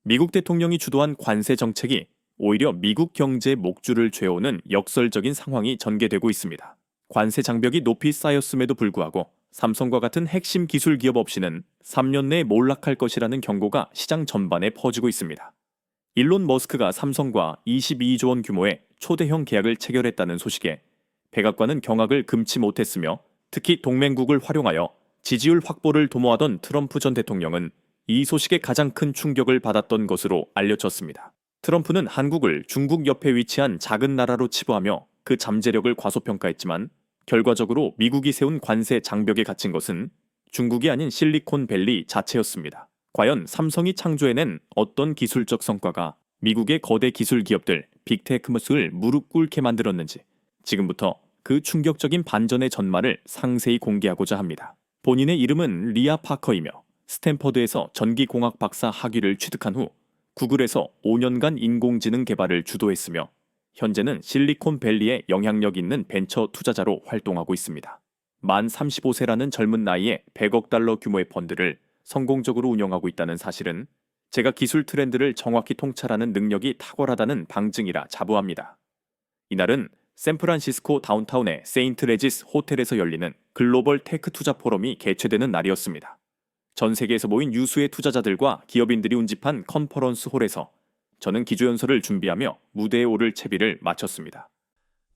미국 대통령이 주도한 관세 정책이 오히려 미국 경제의 목줄을 죄오는 역설적인 상황이 전개되고 있습니다. 관세 장벽이 높이 쌓였음에도 불구하고 삼성과 같은 핵심 기술 기업 없이는 3년 내에 몰락할 것이라는 경고가 시장 전반에 퍼지고 있습니다. 일론 머스크가 삼성과 22조 원 규모의 초대형 계약을 체결했다는 소식에 백악관은 경악을 금치 못했으며, 특히 동맹국을 활용하여 지지율 확보를 도모하던 트럼프 전 대통령은 이 소식에 가장 큰 충격을 받았던 것으로 알려졌습니다. 트럼프는 한국을 중국 옆에 위치한 작은 나라로 치부하며 그 잠재력을 과소평가했지만, 결과적으로 미국이 세운 관세 장벽에 갇힌 것은 중국이 아닌 실리콘밸리 자체였습니다. 과연 삼성이 창조해낸 어떤 기술적 성과가 미국의 거대 기술 기업들 빅테크머스를 무릎 꿇게 만들었는지, 지금부터 그 충격적인 반전의 전말을 상세히 공개하고자 합니다. 본인의 이름은 리아 파커이며 스탠퍼드에서 전기공학 박사 학위를 취득한 후 구글에서 5년간 인공지능 개발을 주도했으며, 현재는 실리콘밸리에 영향력 있는 벤처 투자자로 활동하고 있습니다. 만 35세라는 젊은 나이에 100억 달러 규모의 펀드를 성공적으로 운영하고 있다는 사실은 제가 기술 트렌드를 정확히 통찰하는 능력이 탁월하다는 방증이라 자부합니다. 이날은 샌프란시스코 다운타운의 세인트 레지스 호텔에서 열리는 글로벌 테크 투자 포럼이 개최되는 날이었습니다. 전 세계에서 모인 유수의 투자자들과 기업인들이 운집한 컨퍼런스 홀에서 저는 기조연설을 준비하며 무대에 오를 채비를 마쳤습니다.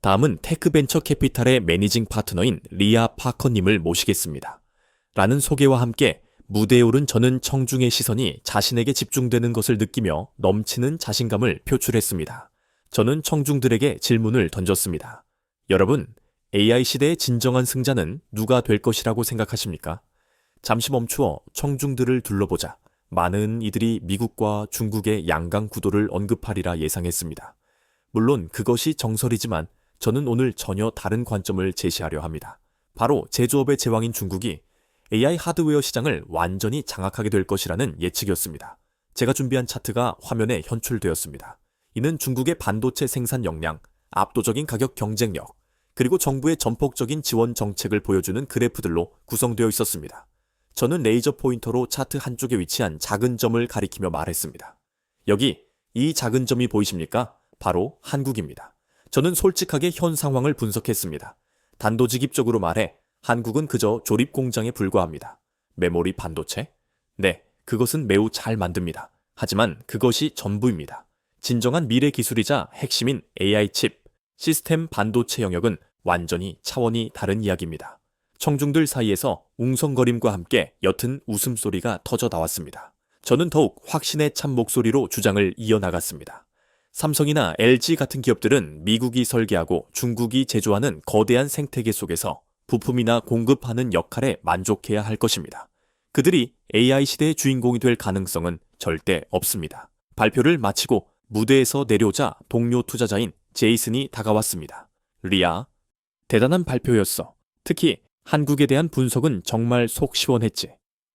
다음은 테크벤처 캐피탈의 매니징 파트너인 리아 파커님을 모시겠습니다. 라는 소개와 함께 무대에 오른 저는 청중의 시선이 자신에게 집중되는 것을 느끼며 넘치는 자신감을 표출했습니다. 저는 청중들에게 질문을 던졌습니다. 여러분, AI 시대의 진정한 승자는 누가 될 것이라고 생각하십니까? 잠시 멈추어 청중들을 둘러보자 많은 이들이 미국과 중국의 양강 구도를 언급하리라 예상했습니다. 물론 그것이 정설이지만 저는 오늘 전혀 다른 관점을 제시하려 합니다. 바로 제조업의 제왕인 중국이 AI 하드웨어 시장을 완전히 장악하게 될 것이라는 예측이었습니다. 제가 준비한 차트가 화면에 현출되었습니다. 이는 중국의 반도체 생산 역량, 압도적인 가격 경쟁력, 그리고 정부의 전폭적인 지원 정책을 보여주는 그래프들로 구성되어 있었습니다. 저는 레이저 포인터로 차트 한쪽에 위치한 작은 점을 가리키며 말했습니다. 여기 이 작은 점이 보이십니까? 바로 한국입니다. 저는 솔직하게 현 상황을 분석했습니다. 단도직입적으로 말해 한국은 그저 조립 공장에 불과합니다. 메모리 반도체? 네, 그것은 매우 잘 만듭니다. 하지만 그것이 전부입니다. 진정한 미래 기술이자 핵심인 AI 칩, 시스템 반도체 영역은 완전히 차원이 다른 이야기입니다. 청중들 사이에서 웅성거림과 함께 옅은 웃음소리가 터져 나왔습니다. 저는 더욱 확신에 찬 목소리로 주장을 이어나갔습니다. 삼성이나 LG 같은 기업들은 미국이 설계하고 중국이 제조하는 거대한 생태계 속에서 부품이나 공급하는 역할에 만족해야 할 것입니다. 그들이 AI 시대의 주인공이 될 가능성은 절대 없습니다. 발표를 마치고 무대에서 내려오자 동료 투자자인 제이슨이 다가왔습니다. 리아, 대단한 발표였어. 특히 한국에 대한 분석은 정말 속 시원했지.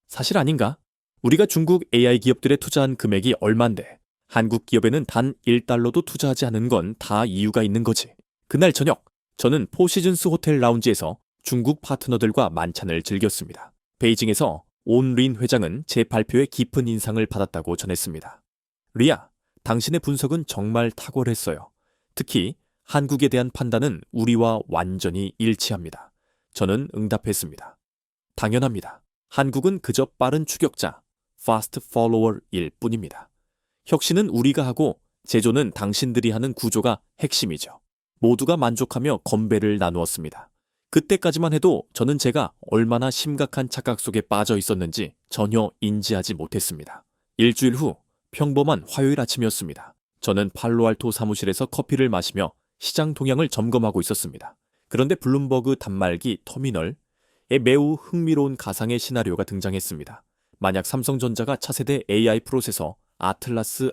사실 아닌가? 우리가 중국 AI 기업들에 투자한 금액이 얼만데 한국 기업에는 단 1달러도 투자하지 않은 건 다 이유가 있는 거지. 그날 저녁, 저는 포시즌스 호텔 라운지에서 중국 파트너들과 만찬을 즐겼습니다. 베이징에서 온린 회장은 제 발표에 깊은 인상을 받았다고 전했습니다. 리아, 당신의 분석은 정말 탁월했어요. 특히 한국에 대한 판단은 우리와 완전히 일치합니다. 저는 응답했습니다. 당연합니다. 한국은 그저 빠른 추격자, fast follower일 뿐입니다. 혁신은 우리가 하고 제조는 당신들이 하는 구조가 핵심이죠. 모두가 만족하며 건배를 나누었습니다. 그때까지만 해도 저는 제가 얼마나 심각한 착각 속에 빠져 있었는지 전혀 인지하지 못했습니다. 일주일 후 평범한 화요일 아침이었습니다. 저는 팔로알토 사무실에서 커피를 마시며 시장 동향을 점검하고 있었습니다. 그런데 블룸버그 단말기 터미널에 매우 흥미로운 가상의 시나리오가 등장했습니다. 만약 삼성전자가 차세대 AI 프로세서 아틀라스를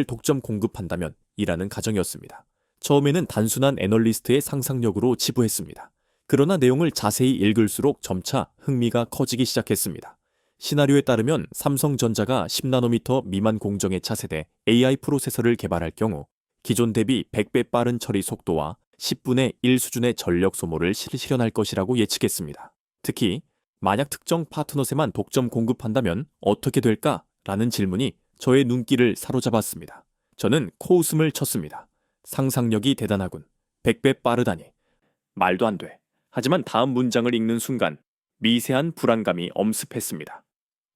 독점 공급한다면 이라는 가정이었습니다. 처음에는 단순한 애널리스트의 상상력으로 치부했습니다. 그러나 내용을 자세히 읽을수록 점차 흥미가 커지기 시작했습니다. 시나리오에 따르면 삼성전자가 10나노미터 미만 공정의 차세대 AI 프로세서를 개발할 경우 기존 대비 100배 빠른 처리 속도와 10분의 1 수준의 전력 소모를 실현할 것이라고 예측했습니다. 특히 만약 특정 파트너세만 독점 공급한다면 어떻게 될까? 라는 질문이 저의 눈길을 사로잡았습니다. 저는 코웃음을 쳤습니다. 상상력이 대단하군. 100배 빠르다니. 말도 안 돼. 하지만 다음 문장을 읽는 순간 미세한 불안감이 엄습했습니다.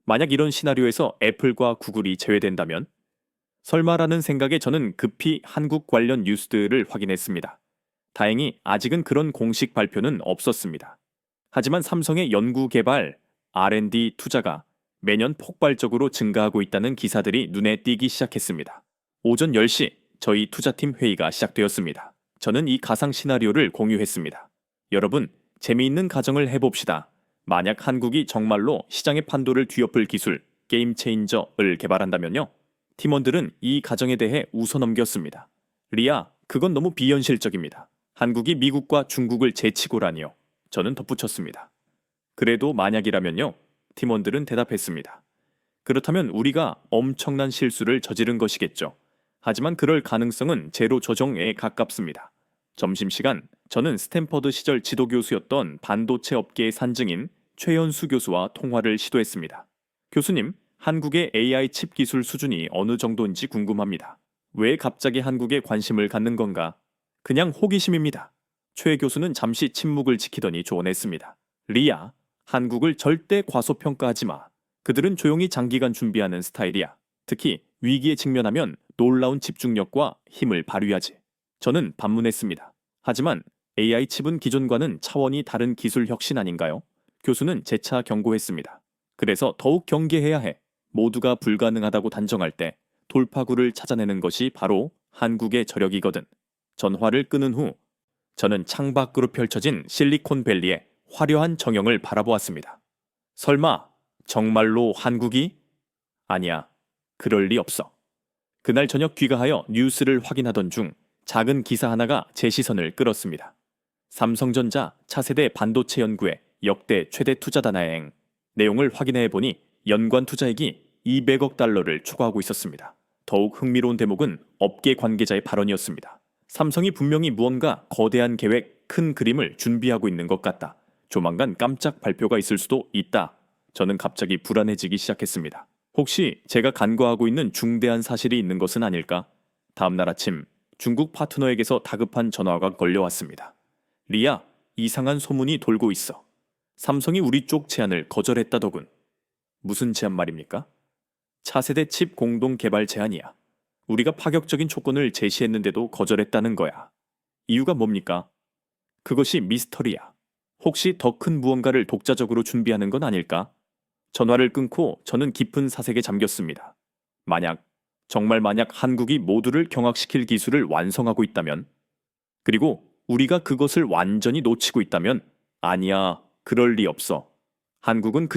만약 이런 시나리오에서 애플과 구글이 제외된다면? 설마라는 생각에 저는 급히 한국 관련 뉴스들을 확인했습니다. 다행히 아직은 그런 공식 발표는 없었습니다. 하지만 삼성의 연구개발, R&D 투자가 매년 폭발적으로 증가하고 있다는 기사들이 눈에 띄기 시작했습니다. 오전 10시 저희 투자팀 회의가 시작되었습니다. 저는 이 가상 시나리오를 공유했습니다. 여러분, 재미있는 가정을 해봅시다. 만약 한국이 정말로 시장의 판도를 뒤엎을 기술, 게임 체인저를 개발한다면요? 팀원들은 이 가정에 대해 웃어넘겼습니다. 리아, 그건 너무 비현실적입니다. 한국이 미국과 중국을 제치고라니요. 저는 덧붙였습니다. 그래도 만약이라면요? 팀원들은 대답했습니다. 그렇다면 우리가 엄청난 실수를 저지른 것이겠죠. 하지만 그럴 가능성은 제로 조정에 가깝습니다. 점심시간, 저는 스탠퍼드 시절 지도교수였던 반도체 업계의 산증인 최연수 교수와 통화를 시도했습니다. 교수님, 한국의 AI 칩 기술 수준이 어느 정도인지 궁금합니다. 왜 갑자기 한국에 관심을 갖는 건가? 그냥 호기심입니다. 최 교수는 잠시 침묵을 지키더니 조언했습니다. 리아, 한국을 절대 과소평가하지 마. 그들은 조용히 장기간 준비하는 스타일이야. 특히 위기에 직면하면 놀라운 집중력과 힘을 발휘하지. 저는 반문했습니다. 하지만 AI 칩은 기존과는 차원이 다른 기술 혁신 아닌가요? 교수는 재차 경고했습니다. 그래서 더욱 경계해야 해. 모두가 불가능하다고 단정할 때 돌파구를 찾아내는 것이 바로 한국의 저력이거든. 전화를 끊은 후 저는 창밖으로 펼쳐진 실리콘밸리의 화려한 정형을 바라보았습니다. 설마 정말로 한국이? 아니야. 그럴 리 없어. 그날 저녁 귀가하여 뉴스를 확인하던 중 작은 기사 하나가 제 시선을 끌었습니다. 삼성전자 차세대 반도체 연구에 역대 최대 투자 단행. 내용을 확인해 보니 연관 투자액이 200억 달러를 초과하고 있었습니다. 더욱 흥미로운 대목은 업계 관계자의 발언이었습니다. 삼성이 분명히 무언가 거대한 계획, 큰 그림을 준비하고 있는 것 같다. 조만간 깜짝 발표가 있을 수도 있다. 저는 갑자기 불안해지기 시작했습니다. 혹시 제가 간과하고 있는 중대한 사실이 있는 것은 아닐까? 다음 날 아침 중국 파트너에게서 다급한 전화가 걸려왔습니다. 리아, 이상한 소문이 돌고 있어. 삼성이 우리 쪽 제안을 거절했다더군. 무슨 제안 말입니까? 차세대 칩 공동 개발 제안이야. 우리가 파격적인 조건을 제시했는데도 거절했다는 거야. 이유가 뭡니까? 그것이 미스터리야. 혹시 더 큰 무언가를 독자적으로 준비하는 건 아닐까? 전화를 끊고 저는 깊은 사색에 잠겼습니다. 정말 만약 한국이 모두를 경악시킬 기술을 완성하고 있다면? 그리고 우리가 그것을 완전히 놓치고 있다면? 아니야, 그럴 리 없어. 한국은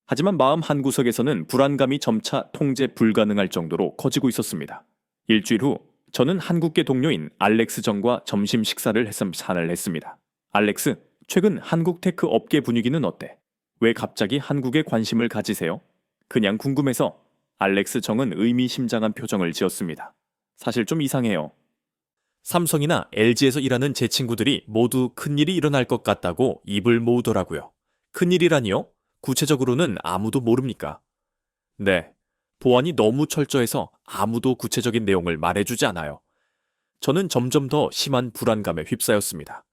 하지만 마음 한구석에서는 불안감이 점차 통제 불가능할 정도로 커지고 있었습니다. 일주일 후 저는 한국계 동료인 알렉스 정과 점심 식사를 했습니다. 알렉스, 최근 한국 테크 업계 분위기는 어때? 왜 갑자기 한국에 관심을 가지세요? 그냥 궁금해서. 알렉스 정은 의미심장한 표정을 지었습니다. 사실 좀 이상해요. 삼성이나 LG에서 일하는 제 친구들이 모두 큰일이 일어날 것 같다고 입을 모으더라고요. 큰일이라니요? 구체적으로는 아무도 모릅니까? 네, 보안이 너무 철저해서 아무도 구체적인 내용을 말해주지 않아요. 저는 점점 더 심한 불안감에 휩싸였습니다.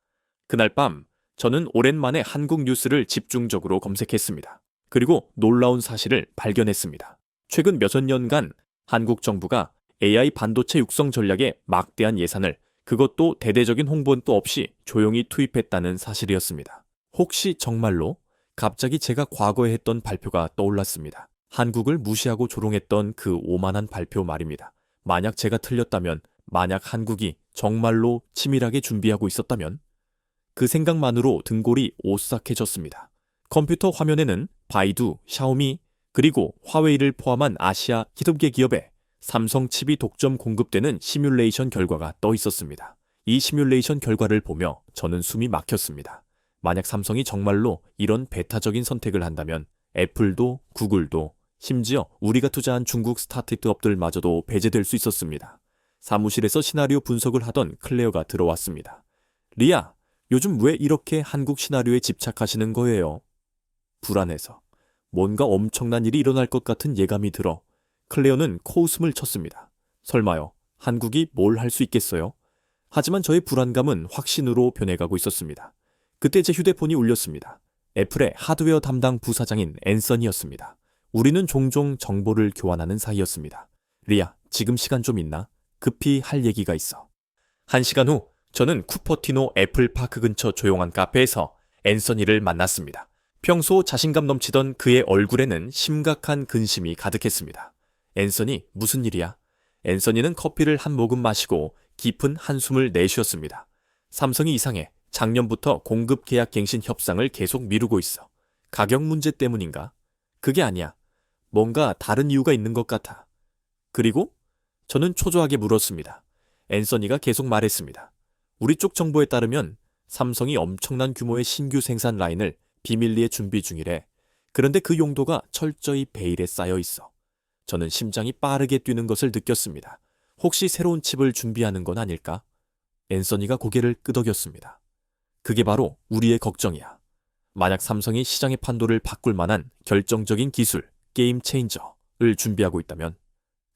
그날 밤 저는 오랜만에 한국 뉴스를 집중적으로 검색했습니다. 그리고 놀라운 사실을 발견했습니다. 최근 몇십 년간 한국 정부가 AI 반도체 육성 전략에 막대한 예산을, 그것도 대대적인 홍보도 없이 조용히 투입했다는 사실이었습니다. 혹시 정말로? 갑자기 제가 과거에 했던 발표가 떠올랐습니다. 한국을 무시하고 조롱했던 그 오만한 발표 말입니다. 만약 제가 틀렸다면, 만약 한국이 정말로 치밀하게 준비하고 있었다면? 그 생각만으로 등골이 오싹해졌습니다. 컴퓨터 화면에는 바이두, 샤오미, 그리고 화웨이를 포함한 아시아 히톱계 기업에 삼성 칩이 독점 공급되는 시뮬레이션 결과가 떠 있었습니다. 이 시뮬레이션 결과를 보며 저는 숨이 막혔습니다. 만약 삼성이 정말로 이런 배타적인 선택을 한다면 애플도 구글도 심지어 우리가 투자한 중국 스타트업들마저도 배제될 수 있었습니다. 사무실에서 시나리오 분석을 하던 클레어가 들어왔습니다. 리아, 요즘 왜 이렇게 한국 시나리오에 집착하시는 거예요? 불안해서. 뭔가 엄청난 일이 일어날 것 같은 예감이 들어. 클레어는 코웃음을 쳤습니다. 설마요. 한국이 뭘 할 수 있겠어요? 하지만 저의 불안감은 확신으로 변해가고 있었습니다. 그때 제 휴대폰이 울렸습니다. 애플의 하드웨어 담당 부사장인 앤서니였습니다. 우리는 종종 정보를 교환하는 사이였습니다. 리아, 지금 시간 좀 있나? 급히 할 얘기가 있어. 1시간 후 저는 쿠퍼티노 애플파크 근처 조용한 카페에서 앤서니를 만났습니다. 평소 자신감 넘치던 그의 얼굴에는 심각한 근심이 가득했습니다. 앤서니, 무슨 일이야? 앤서니는 커피를 한 모금 마시고 깊은 한숨을 내쉬었습니다. 삼성이 이상해. 작년부터 공급 계약 갱신 협상을 계속 미루고 있어. 가격 문제 때문인가? 그게 아니야. 뭔가 다른 이유가 있는 것 같아. 그리고 저는 초조하게 물었습니다. 앤서니가 계속 말했습니다. 우리 쪽 정보에 따르면 삼성이 엄청난 규모의 신규 생산 라인을 비밀리에 준비 중이래. 그런데 그 용도가 철저히 베일에 쌓여 있어. 저는 심장이 빠르게 뛰는 것을 느꼈습니다. 혹시 새로운 칩을 준비하는 건 아닐까? 앤서니가 고개를 끄덕였습니다. 그게 바로 우리의 걱정이야. 만약 삼성이 시장의 판도를 바꿀 만한 결정적인 기술, 게임 체인저를 준비하고 있다면.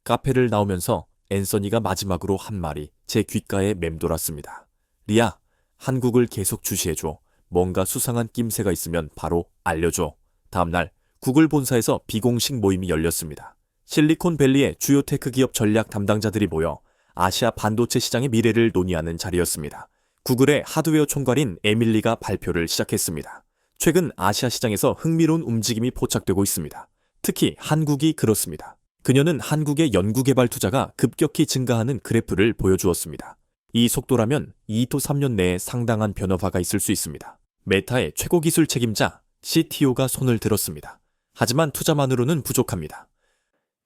카페를 나오면서 앤서니가 마지막으로 한 말이 제 귓가에 맴돌았습니다. 리아, 한국을 계속 주시해줘. 뭔가 수상한 낌새가 있으면 바로 알려줘. 다음날 구글 본사에서 비공식 모임이 열렸습니다. 실리콘밸리의 주요 테크 기업 전략 담당자들이 모여 아시아 반도체 시장의 미래를 논의하는 자리였습니다. 구글의 하드웨어 총괄인 에밀리가 발표를 시작했습니다. 최근 아시아 시장에서 흥미로운 움직임이 포착되고 있습니다. 특히 한국이 그렇습니다. 그녀는 한국의 연구개발 투자가 급격히 증가하는 그래프를 보여주었습니다. 이 속도라면 2도 3년 내에 상당한 변화가 있을 수 있습니다. 메타의 최고 기술 책임자 CTO가 손을 들었습니다. 하지만 투자만으로는 부족합니다.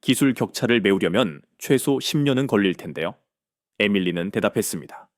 기술 격차를 메우려면 최소 10년은 걸릴 텐데요. 에밀리는 대답했습니다.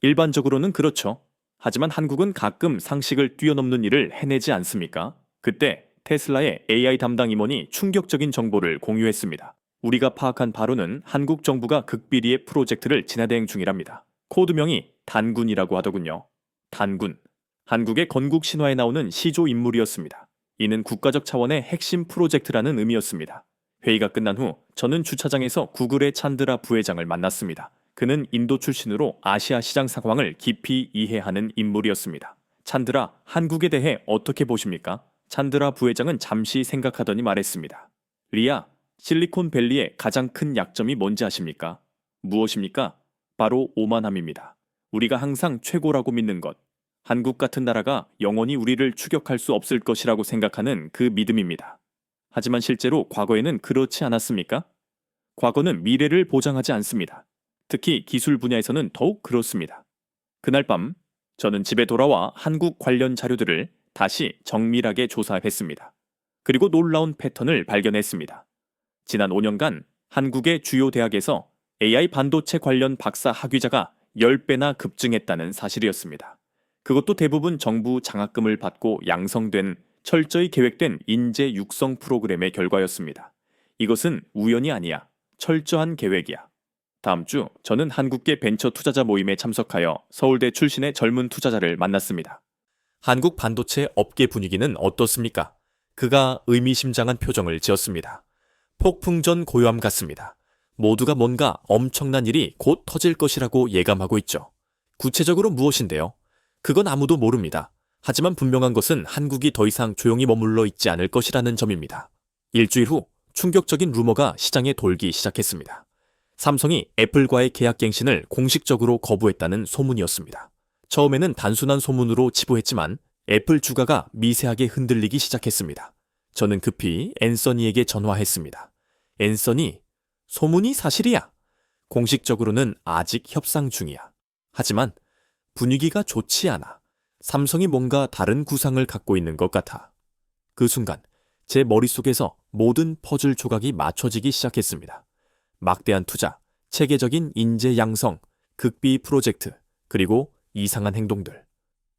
일반적으로는 그렇죠. 하지만 한국은 가끔 상식을 뛰어넘는 일을 해내지 않습니까? 그때 테슬라의 AI 담당 임원이 충격적인 정보를 공유했습니다. 우리가 파악한 바로는 한국 정부가 극비리의 프로젝트를 진화대행 중이랍니다. 코드명이 단군이라고 하더군요. 단군. 한국의 건국 신화에 나오는 시조 인물이었습니다. 이는 국가적 차원의 핵심 프로젝트라는 의미였습니다. 회의가 끝난 후 저는 주차장에서 구글의 찬드라 부회장을 만났습니다. 그는 인도 출신으로 아시아 시장 상황을 깊이 이해하는 인물이었습니다. 찬드라, 한국에 대해 어떻게 보십니까? 찬드라 부회장은 잠시 생각하더니 말했습니다. 리아, 실리콘밸리의 가장 큰 약점이 뭔지 아십니까? 무엇입니까? 바로 오만함입니다. 우리가 항상 최고라고 믿는 것. 한국 같은 나라가 영원히 우리를 추격할 수 없을 것이라고 생각하는 그 믿음입니다. 하지만 실제로 과거에는 그렇지 않았습니까? 과거는 미래를 보장하지 않습니다. 특히 기술 분야에서는 더욱 그렇습니다. 그날 밤 저는 집에 돌아와 한국 관련 자료들을 다시 정밀하게 조사했습니다. 그리고 놀라운 패턴을 발견했습니다. 지난 5년간 한국의 주요 대학에서 AI 반도체 관련 박사 학위자가 10배나 급증했다는 사실이었습니다. 그것도 대부분 정부 장학금을 받고 양성된 철저히 계획된 인재 육성 프로그램의 결과였습니다. 이것은 우연이 아니야. 철저한 계획이야. 다음 주 저는 한국계 벤처 투자자 모임에 참석하여 서울대 출신의 젊은 투자자를 만났습니다. 한국 반도체 업계 분위기는 어떻습니까? 그가 의미심장한 표정을 지었습니다. 폭풍전 고요함 같습니다. 모두가 뭔가 엄청난 일이 곧 터질 것이라고 예감하고 있죠. 구체적으로 무엇인데요? 그건 아무도 모릅니다. 하지만 분명한 것은 한국이 더 이상 조용히 머물러 있지 않을 것이라는 점입니다. 일주일 후 충격적인 루머가 시장에 돌기 시작했습니다. 삼성이 애플과의 계약 갱신을 공식적으로 거부했다는 소문이었습니다. 처음에는 단순한 소문으로 치부했지만 애플 주가가 미세하게 흔들리기 시작했습니다. 저는 급히 앤서니에게 전화했습니다. 앤서니, 소문이 사실이야. 공식적으로는 아직 협상 중이야. 하지만 분위기가 좋지 않아. 삼성이 뭔가 다른 구상을 갖고 있는 것 같아. 그 순간 제 머릿속에서 모든 퍼즐 조각이 맞춰지기 시작했습니다. 막대한 투자, 체계적인 인재 양성, 극비 프로젝트, 그리고 이상한 행동들.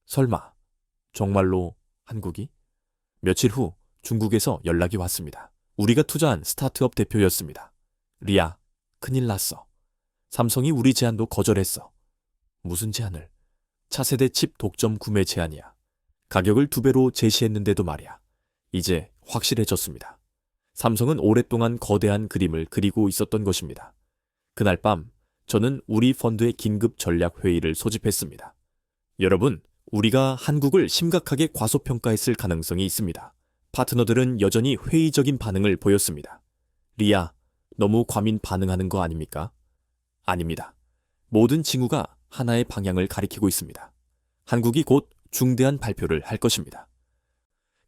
설마 정말로 한국이? 며칠 후 중국에서 연락이 왔습니다. 우리가 투자한 스타트업 대표였습니다. 리아, 큰일 났어. 삼성이 우리 제안도 거절했어. 무슨 제안을? 차세대 칩 독점 구매 제안이야. 가격을 2배로 제시했는데도 말이야. 이제 확실해졌습니다. 삼성은 오랫동안 거대한 그림을 그리고 있었던 것입니다. 그날 밤 저는 우리 펀드의 긴급 전략 회의를 소집했습니다. 여러분, 우리가 한국을 심각하게 과소평가했을 가능성이 있습니다. 파트너들은 여전히 회의적인 반응을 보였습니다. 리아, 너무 과민 반응하는 거 아닙니까? 아닙니다. 모든 징후가 하나의 방향을 가리키고 있습니다. 한국이 곧 중대한 발표를 할 것입니다.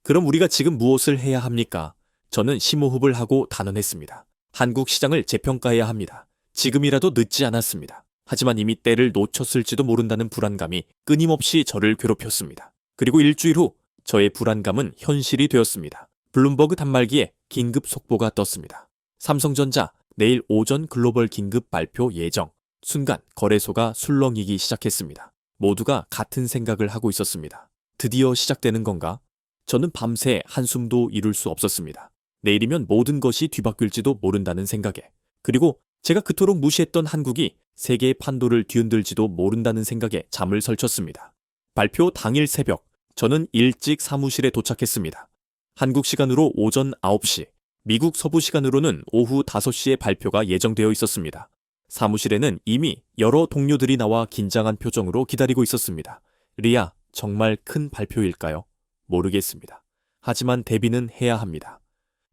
그럼 우리가 지금 무엇을 해야 합니까? 저는 심호흡을 하고 단언했습니다. 한국 시장을 재평가해야 합니다. 지금이라도 늦지 않았습니다. 하지만 이미 때를 놓쳤을지도 모른다는 불안감이 끊임없이 저를 괴롭혔습니다. 그리고 일주일 후 저의 불안감은 현실이 되었습니다. 블룸버그 단말기에 긴급 속보가 떴습니다. 삼성전자 내일 오전 글로벌 긴급 발표 예정. 순간 거래소가 술렁이기 시작했습니다. 모두가 같은 생각을 하고 있었습니다. 드디어 시작되는 건가? 저는 밤새 한숨도 이룰 수 없었습니다. 내일이면 모든 것이 뒤바뀔지도 모른다는 생각에, 그리고 제가 그토록 무시했던 한국이 세계의 판도를 뒤흔들지도 모른다는 생각에 잠을 설쳤습니다. 발표 당일 새벽, 저는 일찍 사무실에 도착했습니다. 한국 시간으로 오전 9시, 미국 서부 시간으로는 오후 5시에 발표가 예정되어 있었습니다. 사무실에는 이미 여러 동료들이 나와 긴장한 표정으로 기다리고 있었습니다. 리아, 정말 큰 발표일까요? 모르겠습니다. 하지만 데뷔는 해야 합니다.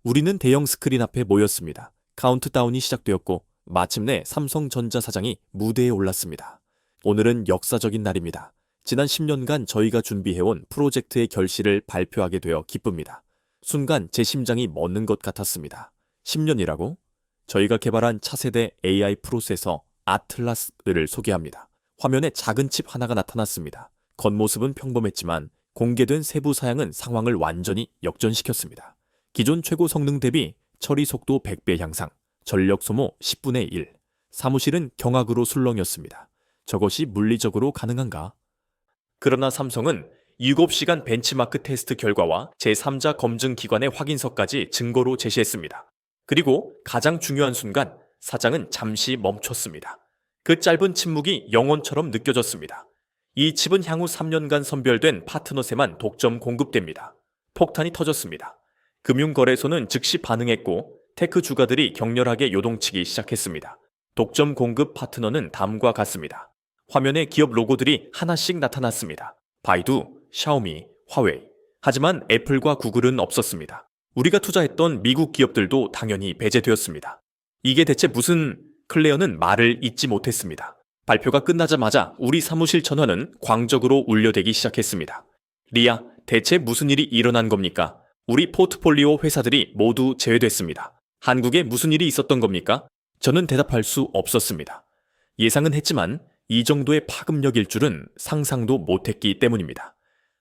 우리는 대형 스크린 앞에 모였습니다. 카운트다운이 시작되었고 마침내 삼성전자 사장이 무대에 올랐습니다. 오늘은 역사적인 날입니다. 지난 10년간 저희가 준비해온 프로젝트의 결실을 발표하게 되어 기쁩니다. 순간 제 심장이 멎는 것 같았습니다. 10년이라고? 저희가 개발한 차세대 AI 프로세서 아틀라스를 소개합니다. 화면에 작은 칩 하나가 나타났습니다. 겉모습은 평범했지만 공개된 세부 사양은 상황을 완전히 역전시켰습니다. 기존 최고 성능 대비 처리 속도 100배 향상, 전력 소모 10분의 1. 사무실은 경악으로 술렁였습니다. 저것이 물리적으로 가능한가? 그러나 삼성은 7시간 벤치마크 테스트 결과와 제3자 검증 기관의 확인서까지 증거로 제시했습니다. 그리고 가장 중요한 순간 사장은 잠시 멈췄습니다. 그 짧은 침묵이 영혼처럼 느껴졌습니다. 이 칩은 향후 3년간 선별된 파트너세만 독점 공급됩니다. 폭탄이 터졌습니다. 금융거래소는 즉시 반응했고 테크 주가들이 격렬하게 요동치기 시작했습니다. 독점 공급 파트너는 다음과 같습니다. 화면에 기업 로고들이 하나씩 나타났습니다. 바이두, 샤오미, 화웨이. 하지만 애플과 구글은 없었습니다. 우리가 투자했던 미국 기업들도 당연히 배제되었습니다. 이게 대체 무슨... 클레어는 말을 잇지 못했습니다. 발표가 끝나자마자 우리 사무실 전화는 광적으로 울려대기 시작했습니다. 리아, 대체 무슨 일이 일어난 겁니까? 우리 포트폴리오 회사들이 모두 제외됐습니다. 한국에 무슨 일이 있었던 겁니까? 저는 대답할 수 없었습니다. 예상은 했지만 이 정도의 파급력일 줄은 상상도 못했기 때문입니다.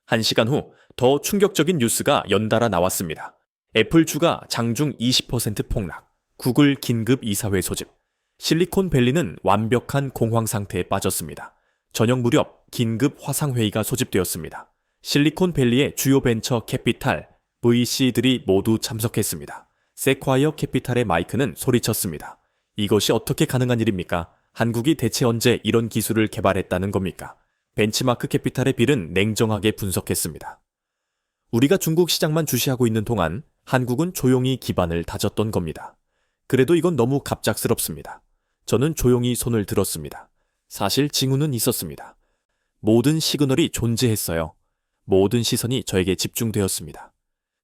1시간 후 더 충격적인 뉴스가 연달아 나왔습니다. 애플 주가 장중 20% 폭락, 구글 긴급 이사회 소집, 실리콘밸리는 완벽한 공황 상태에 빠졌습니다. 저녁 무렵 긴급 화상회의가 소집되었습니다. 실리콘밸리의 주요 벤처 캐피탈, VC들이 모두 참석했습니다. 세콰이어 캐피탈의 마이크는 소리쳤습니다. 이것이 어떻게 가능한 일입니까? 한국이 대체 언제 이런 기술을 개발했다는 겁니까? 벤치마크 캐피탈의 빌은 냉정하게 분석했습니다. 우리가 중국 시장만 주시하고 있는 동안 한국은 조용히 기반을 다졌던 겁니다. 그래도 이건 너무 갑작스럽습니다. 저는 조용히 손을 들었습니다. 사실 징후는 있었습니다. 모든 시그널이 존재했어요. 모든 시선이 저에게 집중되었습니다.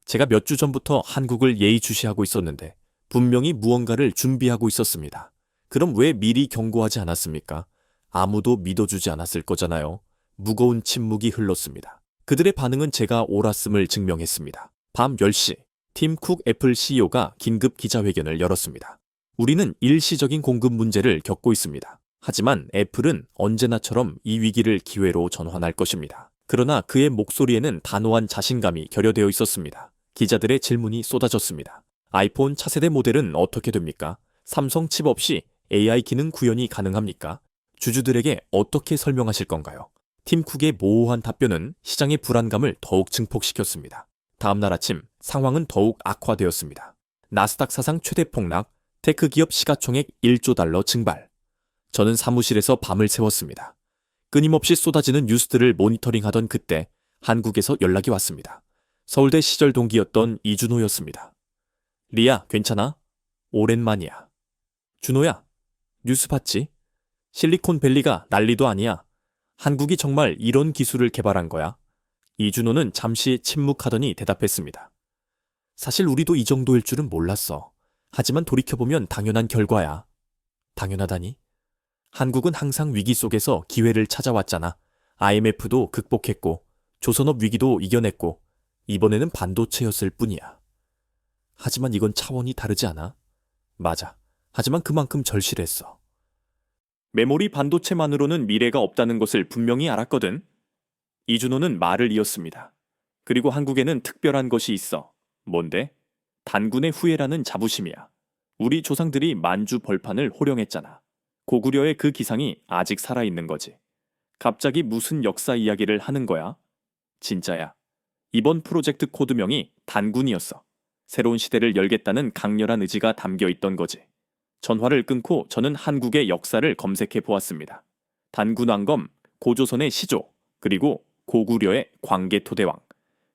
제가 몇 주 전부터 한국을 예의주시하고 있었는데 분명히 무언가를 준비하고 있었습니다. 그럼 왜 미리 경고하지 않았습니까? 아무도 믿어주지 않았을 거잖아요. 무거운 침묵이 흘렀습니다. 그들의 반응은 제가 옳았음을 증명했습니다. 밤 10시, 팀 쿡 애플 CEO가 긴급 기자회견을 열었습니다. 우리는 일시적인 공급 문제를 겪고 있습니다. 하지만 애플은 언제나처럼 이 위기를 기회로 전환할 것입니다. 그러나 그의 목소리에는 단호한 자신감이 결여되어 있었습니다. 기자들의 질문이 쏟아졌습니다. 아이폰 차세대 모델은 어떻게 됩니까? 삼성 칩 없이 AI 기능 구현이 가능합니까? 주주들에게 어떻게 설명하실 건가요? 팀 쿡의 모호한 답변은 시장의 불안감을 더욱 증폭시켰습니다. 다음 날 아침 상황은 더욱 악화되었습니다. 나스닥 사상 최대 폭락, 테크 기업 시가총액 1조 달러 증발. 저는 사무실에서 밤을 새웠습니다. 끊임없이 쏟아지는 뉴스들을 모니터링하던 그때 한국에서 연락이 왔습니다. 서울대 시절 동기였던 이준호였습니다. 리아, 괜찮아? 오랜만이야. 준호야, 뉴스 봤지? 실리콘밸리가 난리도 아니야. 한국이 정말 이런 기술을 개발한 거야. 이준호는 잠시 침묵하더니 대답했습니다. 사실 우리도 이 정도일 줄은 몰랐어. 하지만 돌이켜보면 당연한 결과야. 당연하다니? 한국은 항상 위기 속에서 기회를 찾아왔잖아. IMF도 극복했고, 조선업 위기도 이겨냈고, 이번에는 반도체였을 뿐이야. 하지만 이건 차원이 다르지 않아? 맞아. 하지만 그만큼 절실했어. 메모리 반도체만으로는 미래가 없다는 것을 분명히 알았거든. 이준호는 말을 이었습니다. 그리고 한국에는 특별한 것이 있어. 뭔데? 단군의 후예라는 자부심이야. 우리 조상들이 만주 벌판을 호령했잖아. 고구려의 그 기상이 아직 살아있는 거지. 갑자기 무슨 역사 이야기를 하는 거야? 진짜야. 이번 프로젝트 코드명이 단군이었어. 새로운 시대를 열겠다는 강렬한 의지가 담겨 있던 거지. 전화를 끊고 저는 한국의 역사를 검색해 보았습니다. 단군왕검, 고조선의 시조, 그리고 고구려의 광개토대왕.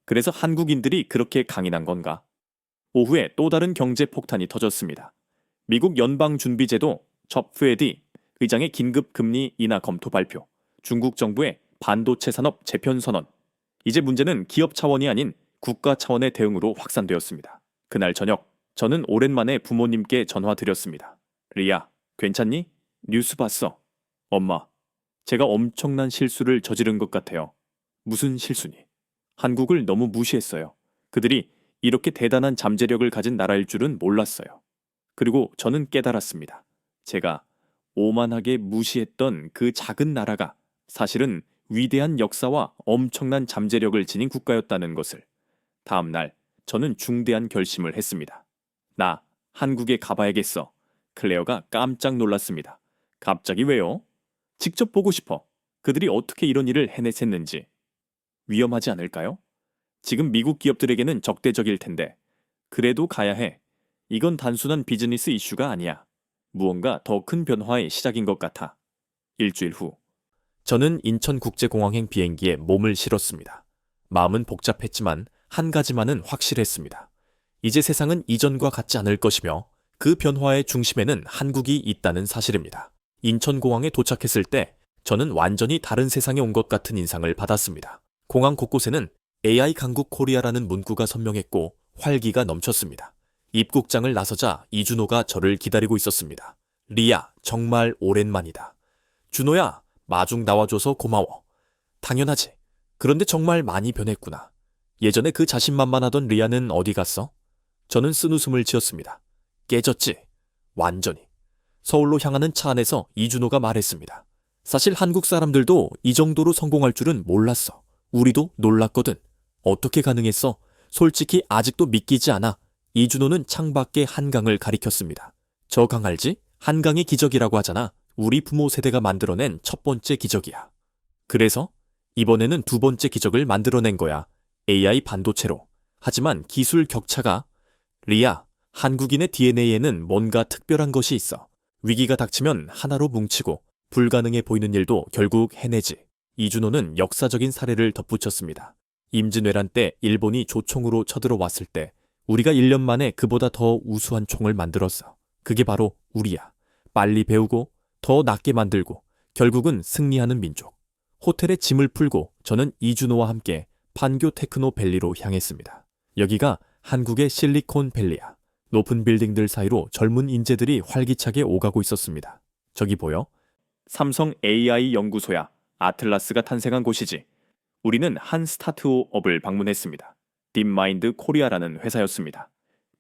그래서 한국인들이 그렇게 강인한 건가? 오후에 또 다른 경제 폭탄이 터졌습니다. 미국 연방준비제도 접 페디 의장의 긴급 금리 인하 검토 발표, 중국 정부의 반도체 산업 재편 선언. 이제 문제는 기업 차원이 아닌 국가 차원의 대응으로 확산되었습니다. 그날 저녁, 저는 오랜만에 부모님께 전화드렸습니다. 리아, 괜찮니? 뉴스 봤어. 엄마, 제가 엄청난 실수를 저지른 것 같아요. 무슨 실수니? 한국을 너무 무시했어요. 그들이 이렇게 대단한 잠재력을 가진 나라일 줄은 몰랐어요. 그리고 저는 깨달았습니다. 제가 오만하게 무시했던 그 작은 나라가 사실은 위대한 역사와 엄청난 잠재력을 지닌 국가였다는 것을. 다음 날, 저는 중대한 결심을 했습니다. 나 한국에 가봐야겠어. 클레어가 깜짝 놀랐습니다. 갑자기 왜요? 직접 보고 싶어. 그들이 어떻게 이런 일을 해냈었는지. 위험하지 않을까요? 지금 미국 기업들에게는 적대적일 텐데. 그래도 가야 해. 이건 단순한 비즈니스 이슈가 아니야. 무언가 더 큰 변화의 시작인 것 같아. 일주일 후. 저는 인천국제공항행 비행기에 몸을 실었습니다. 마음은 복잡했지만 한 가지만은 확실했습니다. 이제 세상은 이전과 같지 않을 것이며 그 변화의 중심에는 한국이 있다는 사실입니다. 인천공항에 도착했을 때 저는 완전히 다른 세상에 온 것 같은 인상을 받았습니다. 공항 곳곳에는 AI 강국 코리아라는 문구가 선명했고 활기가 넘쳤습니다. 입국장을 나서자 이준호가 저를 기다리고 있었습니다. 리아, 정말 오랜만이다. 준호야, 마중 나와줘서 고마워. 당연하지. 그런데 정말 많이 변했구나. 예전에 그 자신만만하던 리아는 어디 갔어? 저는 쓴웃음을 지었습니다. 깨졌지. 완전히. 서울로 향하는 차 안에서 이준호가 말했습니다. 사실 한국 사람들도 이 정도로 성공할 줄은 몰랐어. 우리도 놀랐거든. 어떻게 가능했어? 솔직히 아직도 믿기지 않아. 이준호는 창밖에 한강을 가리켰습니다. 저 강 알지? 한강의 기적이라고 하잖아. 우리 부모 세대가 만들어낸 첫 번째 기적이야. 그래서 이번에는 두 번째 기적을 만들어낸 거야. AI 반도체로. 하지만 기술 격차가. 리아, 한국인의 DNA에는 뭔가 특별한 것이 있어. 위기가 닥치면 하나로 뭉치고 불가능해 보이는 일도 결국 해내지. 이준호는 역사적인 사례를 덧붙였습니다. 임진왜란 때 일본이 조총으로 쳐들어왔을 때 우리가 1년 만에 그보다 더 우수한 총을 만들었어. 그게 바로 우리야. 빨리 배우고 더 낫게 만들고 결국은 승리하는 민족. 호텔에 짐을 풀고 저는 이준호와 함께 판교 테크노밸리로 향했습니다. 여기가 한국의 실리콘밸리야. 높은 빌딩들 사이로 젊은 인재들이 활기차게 오가고 있었습니다. 저기 보여? 삼성 AI 연구소야. 아틀라스가 탄생한 곳이지. 우리는 한 스타트업을 방문했습니다. 딥마인드 코리아라는 회사였습니다.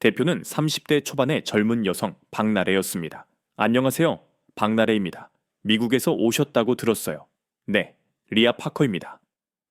대표는 30대 초반의 젊은 여성 박나래였습니다. 안녕하세요. 박나래입니다. 미국에서 오셨다고 들었어요. 네, 리아 파커입니다.